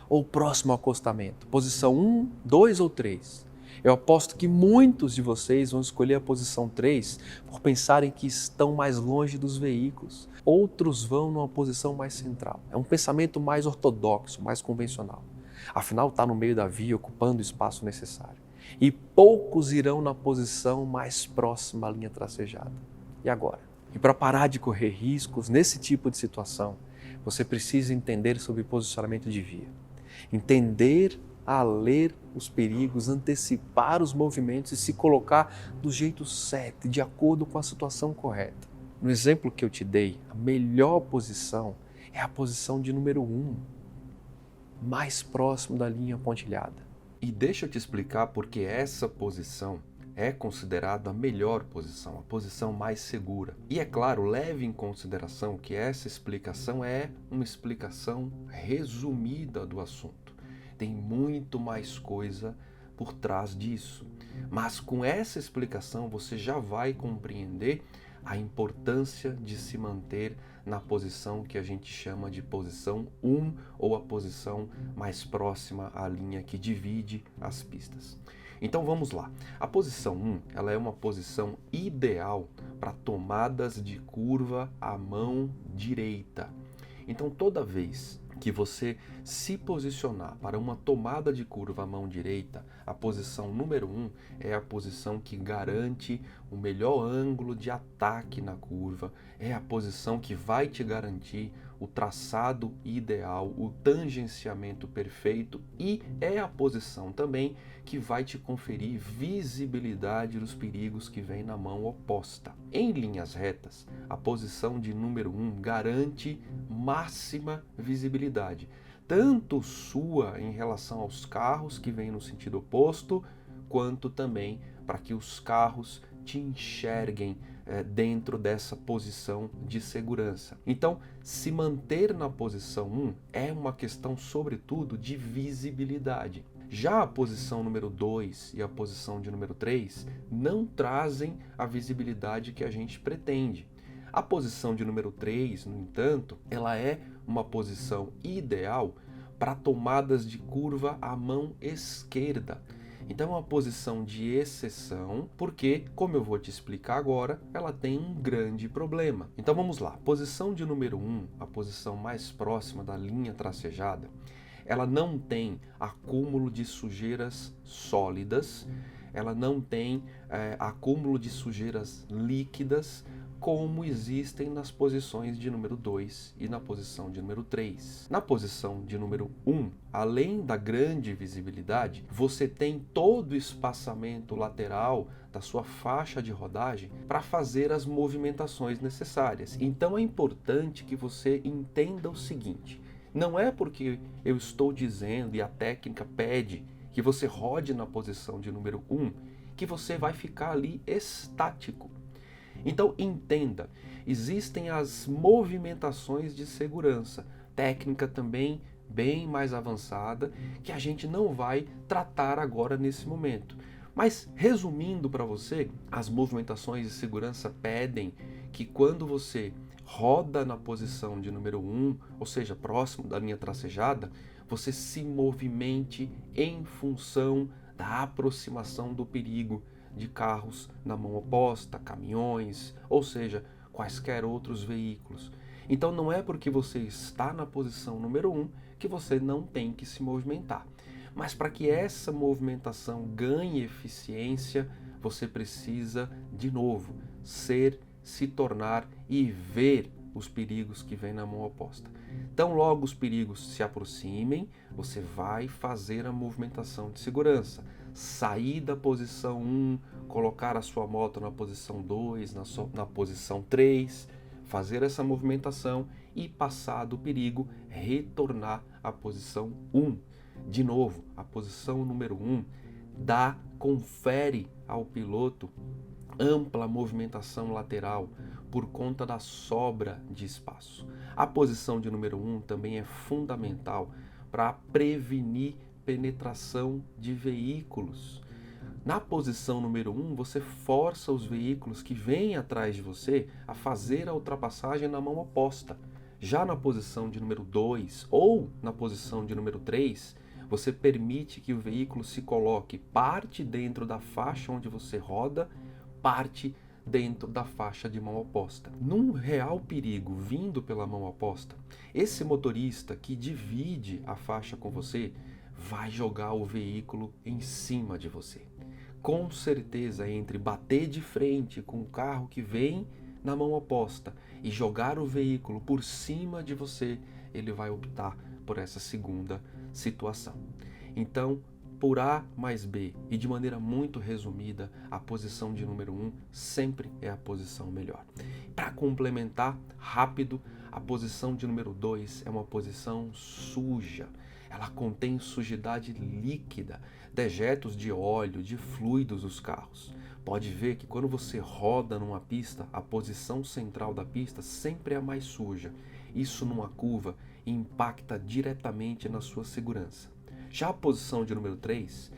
ou próximo ao acostamento? Posição 1, 2 ou 3? Eu aposto que muitos de vocês vão escolher a posição 3 por pensarem que estão mais longe dos veículos. Outros vão numa posição mais central. É um pensamento mais ortodoxo, mais convencional. Afinal, está no meio da via, ocupando o espaço necessário. E poucos irão na posição mais próxima à linha tracejada. E agora? E para parar de correr riscos nesse tipo de situação, você precisa entender sobre posicionamento de via. Entender a ler os perigos, antecipar os movimentos e se colocar do jeito certo, de acordo com a situação correta. No exemplo que eu te dei, a melhor posição é a posição de número 1, mais próximo da linha pontilhada. E deixa eu te explicar porque essa posição é considerada a melhor posição, a posição mais segura. E é claro, leve em consideração que essa explicação é uma explicação resumida do assunto. Tem muito mais coisa por trás disso. Mas com essa explicação você já vai compreender a importância de se manter na posição que a gente chama de posição 1 ou a posição mais próxima à linha que divide as pistas. Então vamos lá. A posição 1, ela é uma posição ideal para tomadas de curva à mão direita. Então toda vez que você se posicionar para uma tomada de curva à mão direita, a posição número 1 é a posição que garante o melhor ângulo de ataque na curva, é a posição que vai te garantir o traçado ideal, o tangenciamento perfeito e é a posição também que vai te conferir visibilidade dos perigos que vêm na mão oposta. Em linhas retas, a posição de número 1 garante máxima visibilidade, tanto sua em relação aos carros que vêm no sentido oposto, quanto também para que os carros te enxerguem dentro dessa posição de segurança. Então, se manter na posição 1 é uma questão, sobretudo, de visibilidade. Já a posição número 2 e a posição de número 3 não trazem a visibilidade que a gente pretende. A posição de número 3, no entanto, ela é uma posição ideal para tomadas de curva à mão esquerda. Então é uma posição de exceção, porque, como eu vou te explicar agora, ela tem um grande problema. Então vamos lá. Posição de número 1, a posição mais próxima da linha tracejada, ela não tem acúmulo de sujeiras sólidas, ela não tem acúmulo de sujeiras líquidas, como existem nas posições de número 2 e na posição de número 3. Na posição de número 1, além da grande visibilidade, você tem todo o espaçamento lateral da sua faixa de rodagem para fazer as movimentações necessárias. Então é importante que você entenda o seguinte: não é porque eu estou dizendo e a técnica pede que você rode na posição de número 1 que você vai ficar ali estático. Então entenda, existem as movimentações de segurança, técnica também bem mais avançada, que a gente não vai tratar agora nesse momento. Mas resumindo para você, as movimentações de segurança pedem que quando você roda na posição de número 1, ou seja, próximo da linha tracejada, você se movimente em função da aproximação do perigo de carros na mão oposta, caminhões, ou seja, quaisquer outros veículos. Então não é porque você está na posição número 1 que você não tem que se movimentar. Mas para que essa movimentação ganhe eficiência, você precisa, de novo, se tornar e ver os perigos que vêm na mão oposta. Então, logo os perigos se aproximem, você vai fazer a movimentação de segurança. Sair da posição 1, colocar a sua moto na posição 2, na posição 3, fazer essa movimentação e, passado o perigo, retornar à posição 1. De novo, a posição número 1 confere ao piloto ampla movimentação lateral por conta da sobra de espaço. A posição de número 1 também é fundamental para prevenir penetração de veículos. Na posição número 1, você força os veículos que vêm atrás de você a fazer a ultrapassagem na mão oposta. Já na posição de número 2 ou na posição de número 3, você permite que o veículo se coloque parte dentro da faixa onde você roda, parte dentro da faixa de mão oposta. Num real perigo vindo pela mão oposta, esse motorista que divide a faixa com você vai jogar o veículo em cima de você. Com certeza, entre bater de frente com o carro que vem na mão oposta e jogar o veículo por cima de você, ele vai optar por essa segunda situação. Então, por A mais B e de maneira muito resumida, a posição de número 1 sempre é a posição melhor. Para complementar rápido, a posição de número 2 é uma posição suja. Ela contém sujidade líquida, dejetos de óleo, de fluidos dos carros. Pode ver que quando você roda numa pista, a posição central da pista sempre é a mais suja. Isso numa curva impacta diretamente na sua segurança. Já a posição de número 3,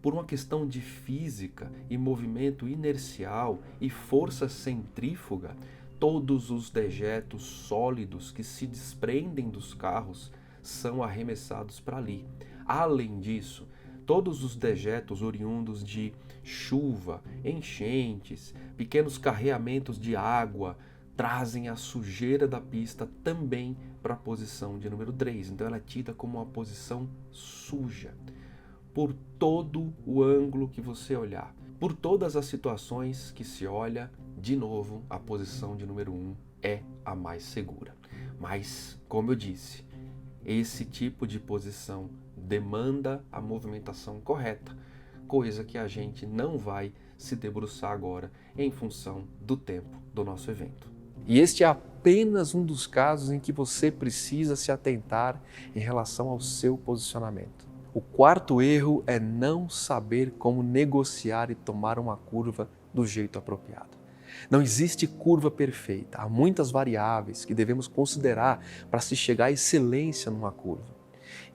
por uma questão de física e movimento inercial e força centrífuga, todos os dejetos sólidos que se desprendem dos carros são arremessados para ali. Além disso, todos os dejetos oriundos de chuva, enchentes, pequenos carreamentos de água, trazem a sujeira da pista também para a posição de número 3. Então ela é tida como uma posição suja. Por todo o ângulo que você olhar, por todas as situações que se olha, de novo, a posição de número 1 é a mais segura. Mas, como eu disse, esse tipo de posição demanda a movimentação correta, coisa que a gente não vai se debruçar agora em função do tempo do nosso evento. E este é apenas um dos casos em que você precisa se atentar em relação ao seu posicionamento. O quarto erro é não saber como negociar e tomar uma curva do jeito apropriado. Não existe curva perfeita, há muitas variáveis que devemos considerar para se chegar à excelência numa curva.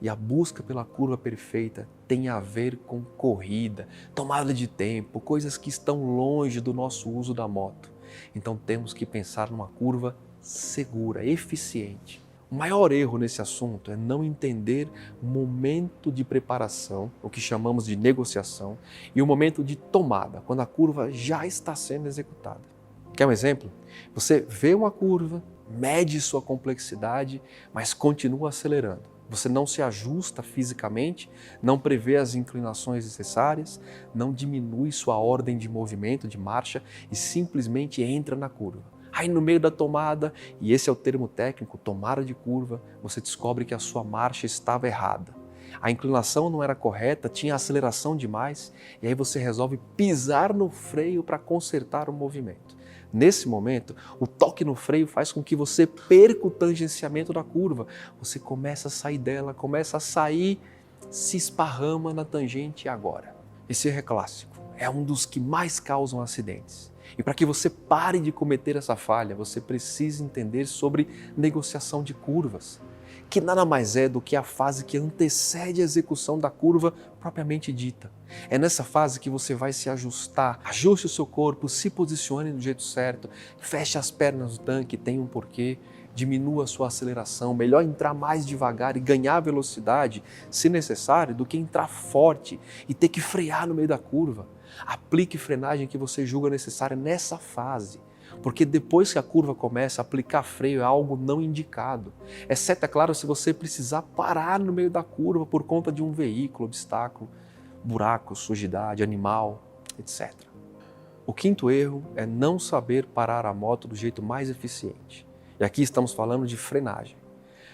E a busca pela curva perfeita tem a ver com corrida, tomada de tempo, coisas que estão longe do nosso uso da moto. Então temos que pensar numa curva segura, eficiente. O maior erro nesse assunto é não entender o momento de preparação, o que chamamos de negociação, e o momento de tomada, quando a curva já está sendo executada. Quer um exemplo? Você vê uma curva, mede sua complexidade, mas continua acelerando. Você não se ajusta fisicamente, não prevê as inclinações necessárias, não diminui sua ordem de movimento, de marcha e simplesmente entra na curva. Aí no meio da tomada, e esse é o termo técnico, tomada de curva, você descobre que a sua marcha estava errada. A inclinação não era correta, tinha aceleração demais, e aí você resolve pisar no freio para consertar o movimento. Nesse momento, o toque no freio faz com que você perca o tangenciamento da curva. Você começa a sair dela, começa a sair, se esparrama na tangente e agora. Esse erro é clássico, é um dos que mais causam acidentes. E para que você pare de cometer essa falha, você precisa entender sobre negociação de curvas, que nada mais é do que a fase que antecede a execução da curva propriamente dita. É nessa fase que você vai se ajustar, ajuste o seu corpo, se posicione do jeito certo, feche as pernas do tanque, tem um porquê, diminua a sua aceleração, melhor entrar mais devagar e ganhar velocidade, se necessário, do que entrar forte e ter que frear no meio da curva. Aplique frenagem que você julga necessária nessa fase. Porque depois que a curva começa, aplicar freio é algo não indicado. Exceto, é claro, se você precisar parar no meio da curva por conta de um veículo, obstáculo, buraco, sujidade, animal, etc. O quinto erro é não saber parar a moto do jeito mais eficiente. E aqui estamos falando de frenagem.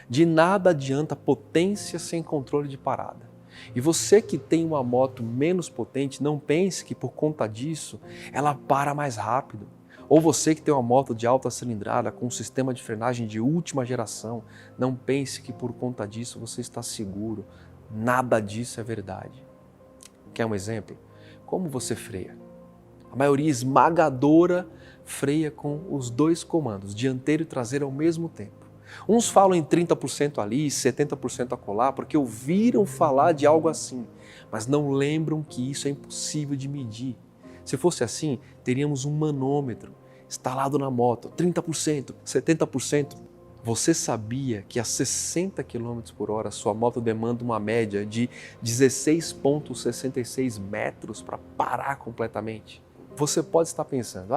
De nada adianta potência sem controle de parada. E você que tem uma moto menos potente, não pense que por conta disso ela para mais rápido. Ou você que tem uma moto de alta cilindrada com um sistema de frenagem de última geração, não pense que por conta disso você está seguro. Nada disso é verdade. Quer um exemplo? Como você freia? A maioria esmagadora freia com os dois comandos, dianteiro e traseiro ao mesmo tempo. Uns falam em 30% ali, 70% acolá, porque ouviram falar de algo assim, mas não lembram que isso é impossível de medir. Se fosse assim, teríamos um manômetro instalado na moto, 30%, 70%. Você sabia que a 60 km por hora sua moto demanda uma média de 16,66 metros para parar completamente? Você pode estar pensando,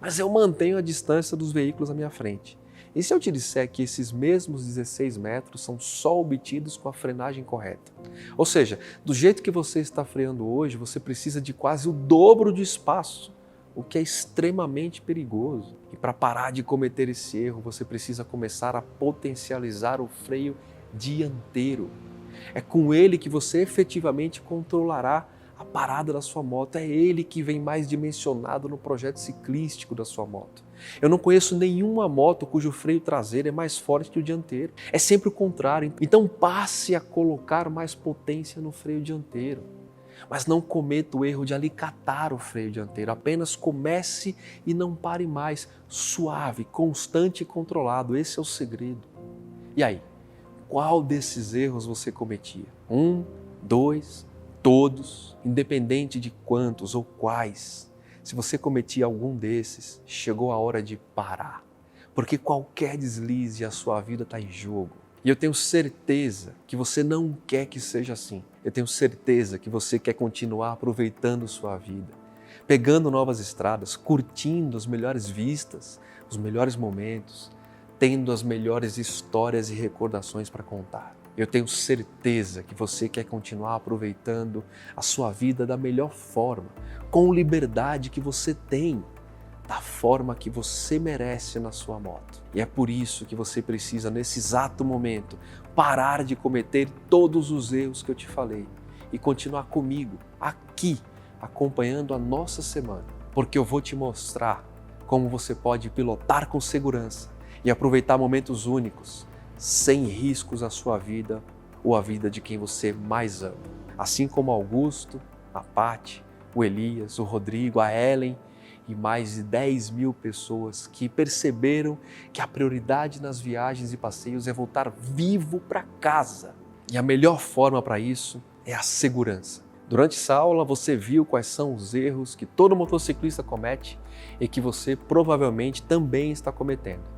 mas eu mantenho a distância dos veículos à minha frente. E se eu te disser que esses mesmos 16 metros são só obtidos com a frenagem correta? Ou seja, do jeito que você está freando hoje, você precisa de quase o dobro de espaço, o que é extremamente perigoso. E para parar de cometer esse erro, você precisa começar a potencializar o freio dianteiro. É com ele que você efetivamente controlará a parada da sua moto. É ele que vem mais dimensionado no projeto ciclístico da sua moto. Eu não conheço nenhuma moto cujo freio traseiro é mais forte que o dianteiro. É sempre o contrário. Então passe a colocar mais potência no freio dianteiro. Mas não cometa o erro de alicatar o freio dianteiro. Apenas comece e não pare mais. Suave, constante e controlado. Esse é o segredo. E aí, qual desses erros você cometia? 1, 2, todos, independente de quantos ou quais. Se você cometia algum desses, chegou a hora de parar. Porque qualquer deslize, a sua vida está em jogo. E eu tenho certeza que você não quer que seja assim. Eu tenho certeza que você quer continuar aproveitando sua vida, pegando novas estradas, curtindo as melhores vistas, os melhores momentos, tendo as melhores histórias e recordações para contar. Eu tenho certeza que você quer continuar aproveitando a sua vida da melhor forma, com liberdade que você tem, da forma que você merece na sua moto. E é por isso que você precisa, nesse exato momento, parar de cometer todos os erros que eu te falei e continuar comigo, aqui, acompanhando a nossa semana. Porque eu vou te mostrar como você pode pilotar com segurança e aproveitar momentos únicos, sem riscos à sua vida ou à vida de quem você mais ama. Assim como Augusto, a Paty, o Elias, o Rodrigo, a Ellen e mais de 10 mil pessoas que perceberam que a prioridade nas viagens e passeios é voltar vivo para casa. E a melhor forma para isso é a segurança. Durante essa aula você viu quais são os erros que todo motociclista comete e que você provavelmente também está cometendo.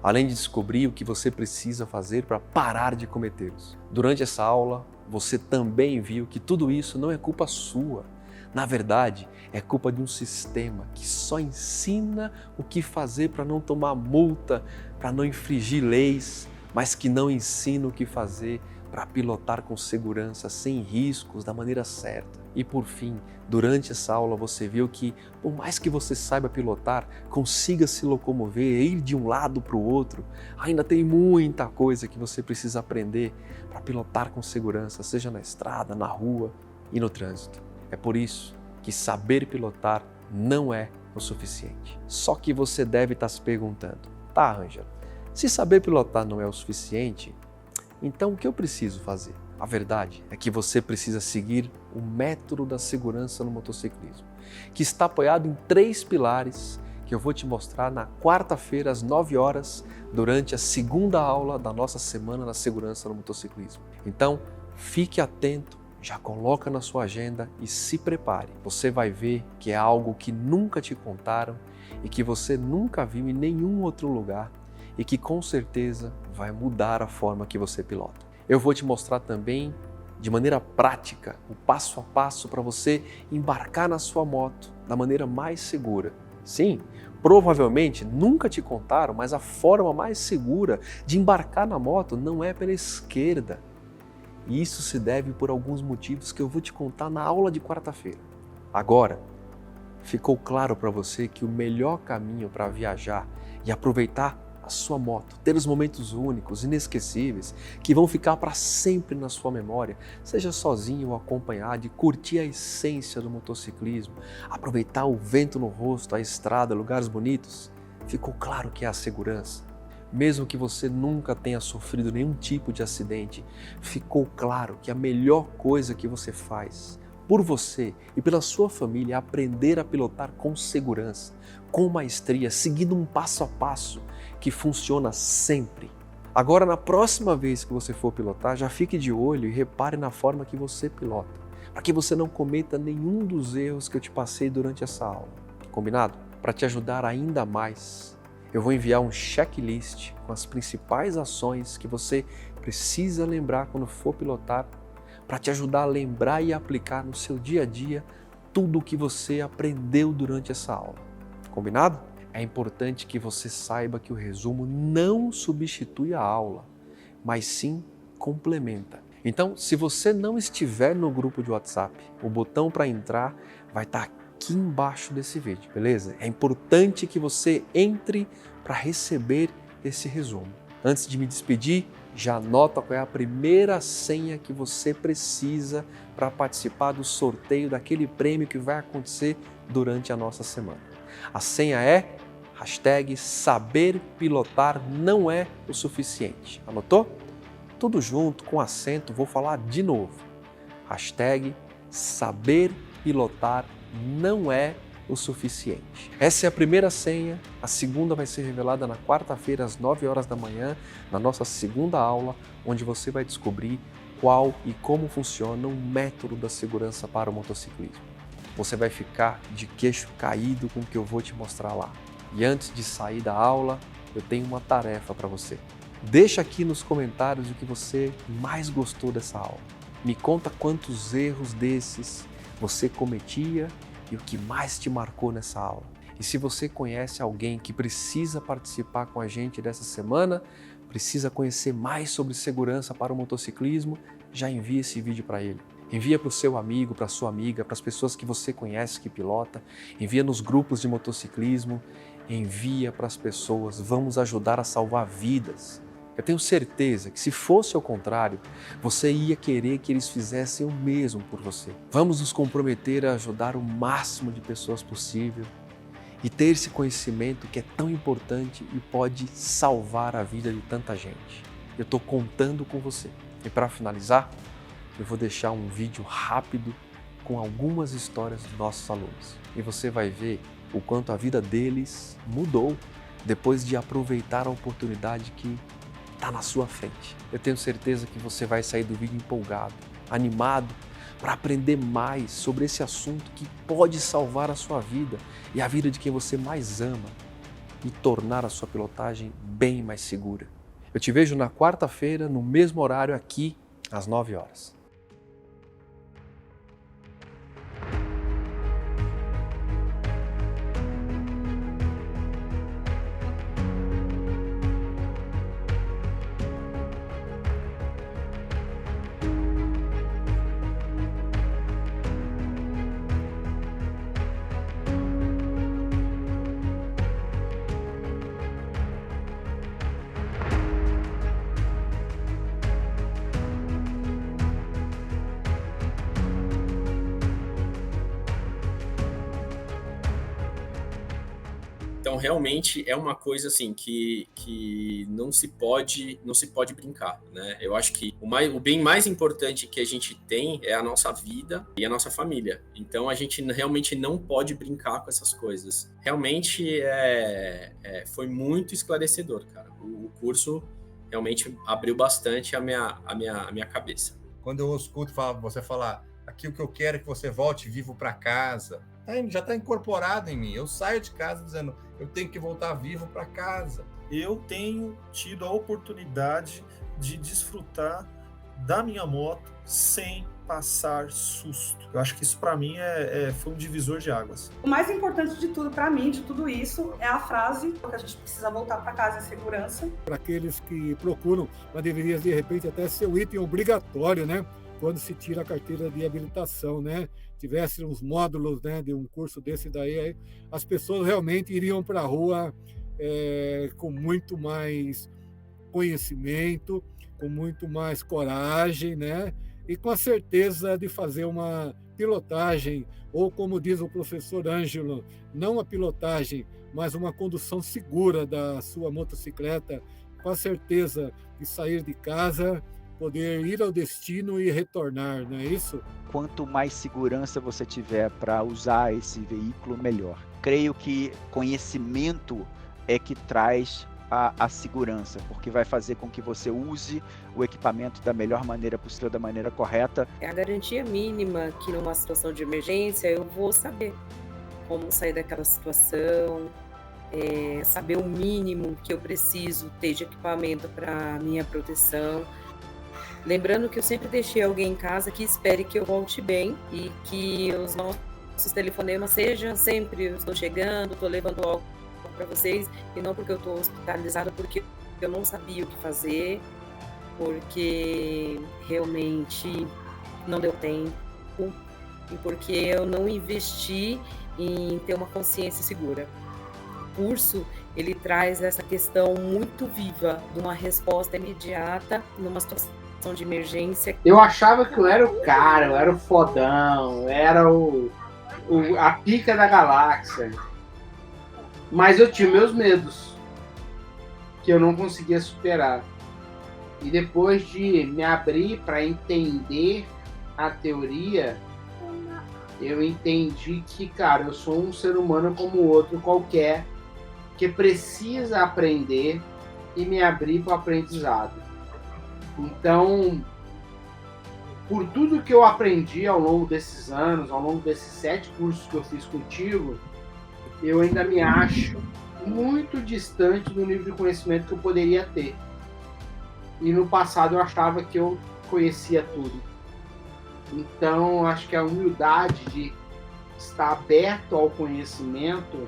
Além de descobrir o que você precisa fazer para parar de cometê-los. Durante essa aula, você também viu que tudo isso não é culpa sua. Na verdade, é culpa de um sistema que só ensina o que fazer para não tomar multa, para não infringir leis, mas que não ensina o que fazer para pilotar com segurança, sem riscos, da maneira certa. E por fim, durante essa aula você viu que, por mais que você saiba pilotar, consiga se locomover, ir de um lado para o outro, ainda tem muita coisa que você precisa aprender para pilotar com segurança, seja na estrada, na rua e no trânsito. É por isso que saber pilotar não é o suficiente. Só que você deve estar se perguntando, tá, Ângelo, se saber pilotar não é o suficiente, então o que eu preciso fazer? A verdade é que você precisa seguir o método da segurança no motociclismo, que está apoiado em 3 pilares que eu vou te mostrar na quarta-feira às 9 horas, durante a segunda aula da nossa Semana da Segurança no Motociclismo. Então, fique atento, já coloca na sua agenda e se prepare. Você vai ver que é algo que nunca te contaram e que você nunca viu em nenhum outro lugar e que com certeza vai mudar a forma que você pilota. Eu vou te mostrar também, de maneira prática, o passo a passo para você embarcar na sua moto da maneira mais segura. Sim, provavelmente nunca te contaram, mas a forma mais segura de embarcar na moto não é pela esquerda. E isso se deve por alguns motivos que eu vou te contar na aula de quarta-feira. Agora, ficou claro para você que o melhor caminho para viajar e aproveitar a sua moto, ter os momentos únicos, inesquecíveis, que vão ficar para sempre na sua memória, seja sozinho ou acompanhado, e curtir a essência do motociclismo, aproveitar o vento no rosto, a estrada, lugares bonitos, ficou claro que é a segurança. Mesmo que você nunca tenha sofrido nenhum tipo de acidente, ficou claro que a melhor coisa que você faz por você e pela sua família é aprender a pilotar com segurança, com maestria, seguindo um passo a passo que funciona sempre. Agora, na próxima vez que você for pilotar, já fique de olho e repare na forma que você pilota, para que você não cometa nenhum dos erros que eu te passei durante essa aula. Combinado? Para te ajudar ainda mais, eu vou enviar um checklist com as principais ações que você precisa lembrar quando for pilotar, para te ajudar a lembrar e aplicar no seu dia a dia tudo o que você aprendeu durante essa aula. Combinado? É importante que você saiba que o resumo não substitui a aula, mas sim complementa. Então, se você não estiver no grupo de WhatsApp, o botão para entrar vai estar aqui embaixo desse vídeo, beleza? É importante que você entre para receber esse resumo. Antes de me despedir, já anota qual é a primeira senha que você precisa para participar do sorteio daquele prêmio que vai acontecer durante a nossa semana. A senha é #saberpilotar não é o suficiente. Anotou? Tudo junto, com acento, vou falar de novo. #saberpilotar não é o suficiente. Essa é a primeira senha, a segunda vai ser revelada na quarta-feira às 9 horas da manhã, na nossa segunda aula, onde você vai descobrir qual e como funciona o método da segurança para o motociclismo. Você vai ficar de queixo caído com o que eu vou te mostrar lá. E antes de sair da aula, eu tenho uma tarefa para você. Deixa aqui nos comentários o que você mais gostou dessa aula. Me conta quantos erros desses você cometia e o que mais te marcou nessa aula. E se você conhece alguém que precisa participar com a gente dessa semana, precisa conhecer mais sobre segurança para o motociclismo, já envia esse vídeo para ele. Envia para o seu amigo, para a sua amiga, para as pessoas que você conhece que pilota, envia nos grupos de motociclismo, envia para as pessoas, vamos ajudar a salvar vidas. Eu tenho certeza que se fosse ao contrário, você ia querer que eles fizessem o mesmo por você. Vamos nos comprometer a ajudar o máximo de pessoas possível e ter esse conhecimento que é tão importante e pode salvar a vida de tanta gente. Eu estou contando com você. E para finalizar, eu vou deixar um vídeo rápido com algumas histórias dos nossos alunos. E você vai ver o quanto a vida deles mudou depois de aproveitar a oportunidade que está na sua frente. Eu tenho certeza que você vai sair do vídeo empolgado, animado, para aprender mais sobre esse assunto que pode salvar a sua vida e a vida de quem você mais ama e tornar a sua pilotagem bem mais segura. Eu te vejo na quarta-feira, no mesmo horário aqui, às 9 horas. Então, realmente é uma coisa assim que não se pode brincar, né? Eu acho que o bem mais importante que a gente tem é a nossa vida e a nossa família. Então, a gente realmente não pode brincar com essas coisas. Realmente foi muito esclarecedor, cara. O curso realmente abriu bastante a minha cabeça. Quando eu escuto você falar, aqui o que eu quero é que você volte vivo para casa, já está incorporado em mim. Eu saio de casa dizendo, eu tenho que voltar vivo para casa. Eu tenho tido a oportunidade de desfrutar da minha moto sem passar susto. Eu acho que isso para mim foi um divisor de águas. O mais importante de tudo para mim, de tudo isso, é a frase que a gente precisa voltar para casa em segurança. Para aqueles que procuram, mas deveria de repente até ser um item obrigatório, né? Quando se tira a carteira de habilitação, né? Tivesse uns módulos, né, de um curso desse daí, as pessoas realmente iriam para a rua com muito mais conhecimento, com muito mais coragem, né? E com a certeza de fazer uma pilotagem, ou como diz o professor Ângelo, não a pilotagem, mas uma condução segura da sua motocicleta, com a certeza de sair de casa, poder ir ao destino e retornar, não é isso? Quanto mais segurança você tiver para usar esse veículo, melhor. Creio que conhecimento é que traz a segurança, porque vai fazer com que você use o equipamento da melhor maneira possível, da maneira correta. É a garantia mínima que numa situação de emergência eu vou saber como sair daquela situação, saber o mínimo que eu preciso ter de equipamento para minha proteção. Lembrando que eu sempre deixei alguém em casa que espere que eu volte bem e que os nossos telefonemas sejam sempre: eu estou chegando, estou levando algo para vocês, e não porque eu estou hospitalizada, porque eu não sabia o que fazer, porque realmente não deu tempo e porque eu não investi em ter uma consciência segura. O curso, ele traz essa questão muito viva de uma resposta imediata numa situação de emergência. Eu achava que eu era o cara, eu era o fodão, eu era a pica da galáxia. Mas eu tinha meus medos, que eu não conseguia superar. E depois de me abrir para entender a teoria, eu entendi que, cara, eu sou um ser humano como outro qualquer, que precisa aprender e me abrir para o aprendizado. Então, por tudo que eu aprendi ao longo desses anos, ao longo desses 7 cursos que eu fiz contigo, eu ainda me acho muito distante do nível de conhecimento que eu poderia ter. E no passado eu achava que eu conhecia tudo. Então, acho que a humildade de estar aberto ao conhecimento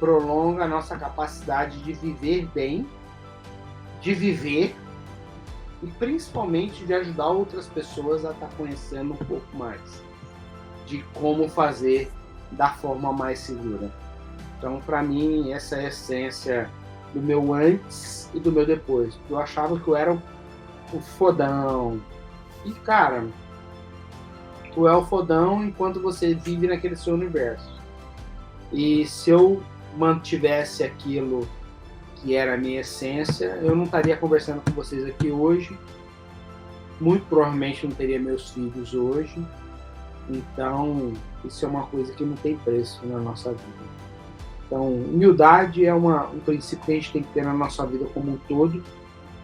prolonga a nossa capacidade de viver bem, de viver e principalmente de ajudar outras pessoas a estar conhecendo um pouco mais de como fazer da forma mais segura. Então, para mim, essa é a essência do meu antes e do meu depois. Eu achava que eu era o fodão. E, cara, tu é o fodão enquanto você vive naquele seu universo. E se eu mantivesse aquilo que era a minha essência, eu não estaria conversando com vocês aqui hoje. Muito provavelmente não teria meus filhos hoje. Então, isso é uma coisa que não tem preço na nossa vida. Então, humildade é um princípio que a gente tem que ter na nossa vida como um todo.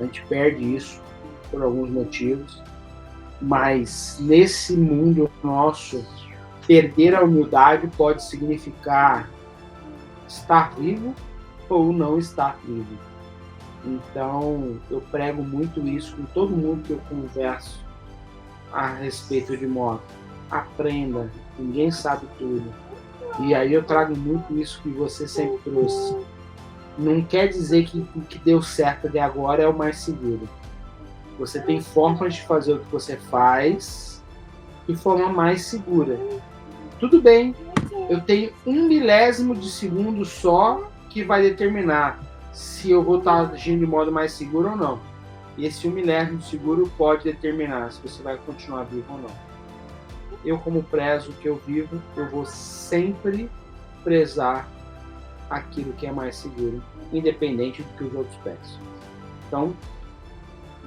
A gente perde isso por alguns motivos. Mas, nesse mundo nosso, perder a humildade pode significar estar vivo ou não estar vivo. Então, eu prego muito isso com todo mundo que eu converso a respeito de moto. Aprenda, ninguém sabe tudo. E aí eu trago muito isso que você sempre trouxe. Não quer dizer que o que deu certo até agora é o mais seguro. Você tem formas de fazer o que você faz de forma mais segura. Tudo bem, eu tenho 1 milésimo de segundo só que vai determinar se eu vou estar agindo de modo mais seguro ou não. E esse 1 milésimo de seguro pode determinar se você vai continuar vivo ou não. Eu, como prezo o que eu vivo, eu vou sempre prezar aquilo que é mais seguro, independente do que os outros pensam. Então,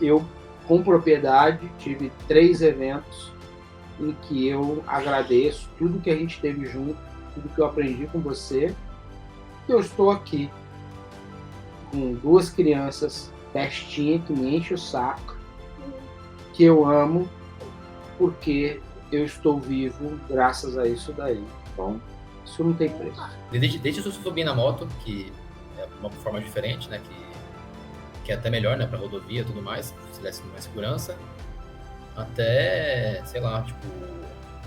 eu, com propriedade, tive 3 eventos em que eu agradeço tudo que a gente teve junto, tudo que eu aprendi com você. Eu estou aqui com 2 crianças, pestinha, que me enche o saco, que eu amo, porque eu estou vivo graças a isso daí. Então, isso não tem preço. Desde eu subir na moto, que é uma forma diferente, né? Que é até melhor, né? Pra rodovia e tudo mais, se desse mais segurança. Até, sei lá, tipo,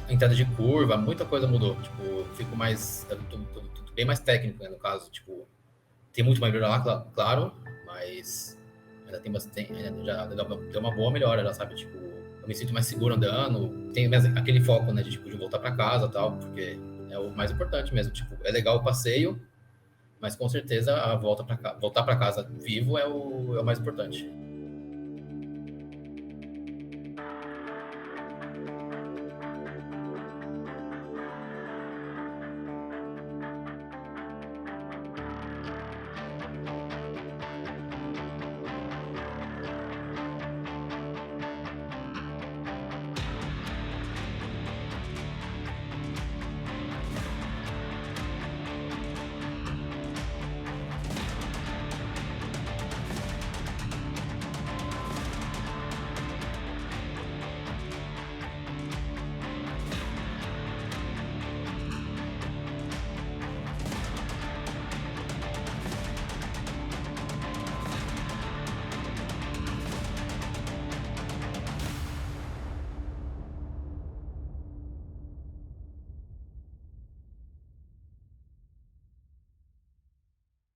entrada de curva, muita coisa mudou. Tipo, fico mais, tudo bem mais técnico, né? No caso, tipo, tem muito mais melhorar lá, claro, mas ainda tem bastante, já deu uma boa melhora, já sabe, tipo, eu me sinto mais seguro andando, tem aquele foco, né, de voltar para casa e tal, porque é o mais importante mesmo, tipo, é legal o passeio, Mas com certeza a voltar para casa vivo é o mais importante.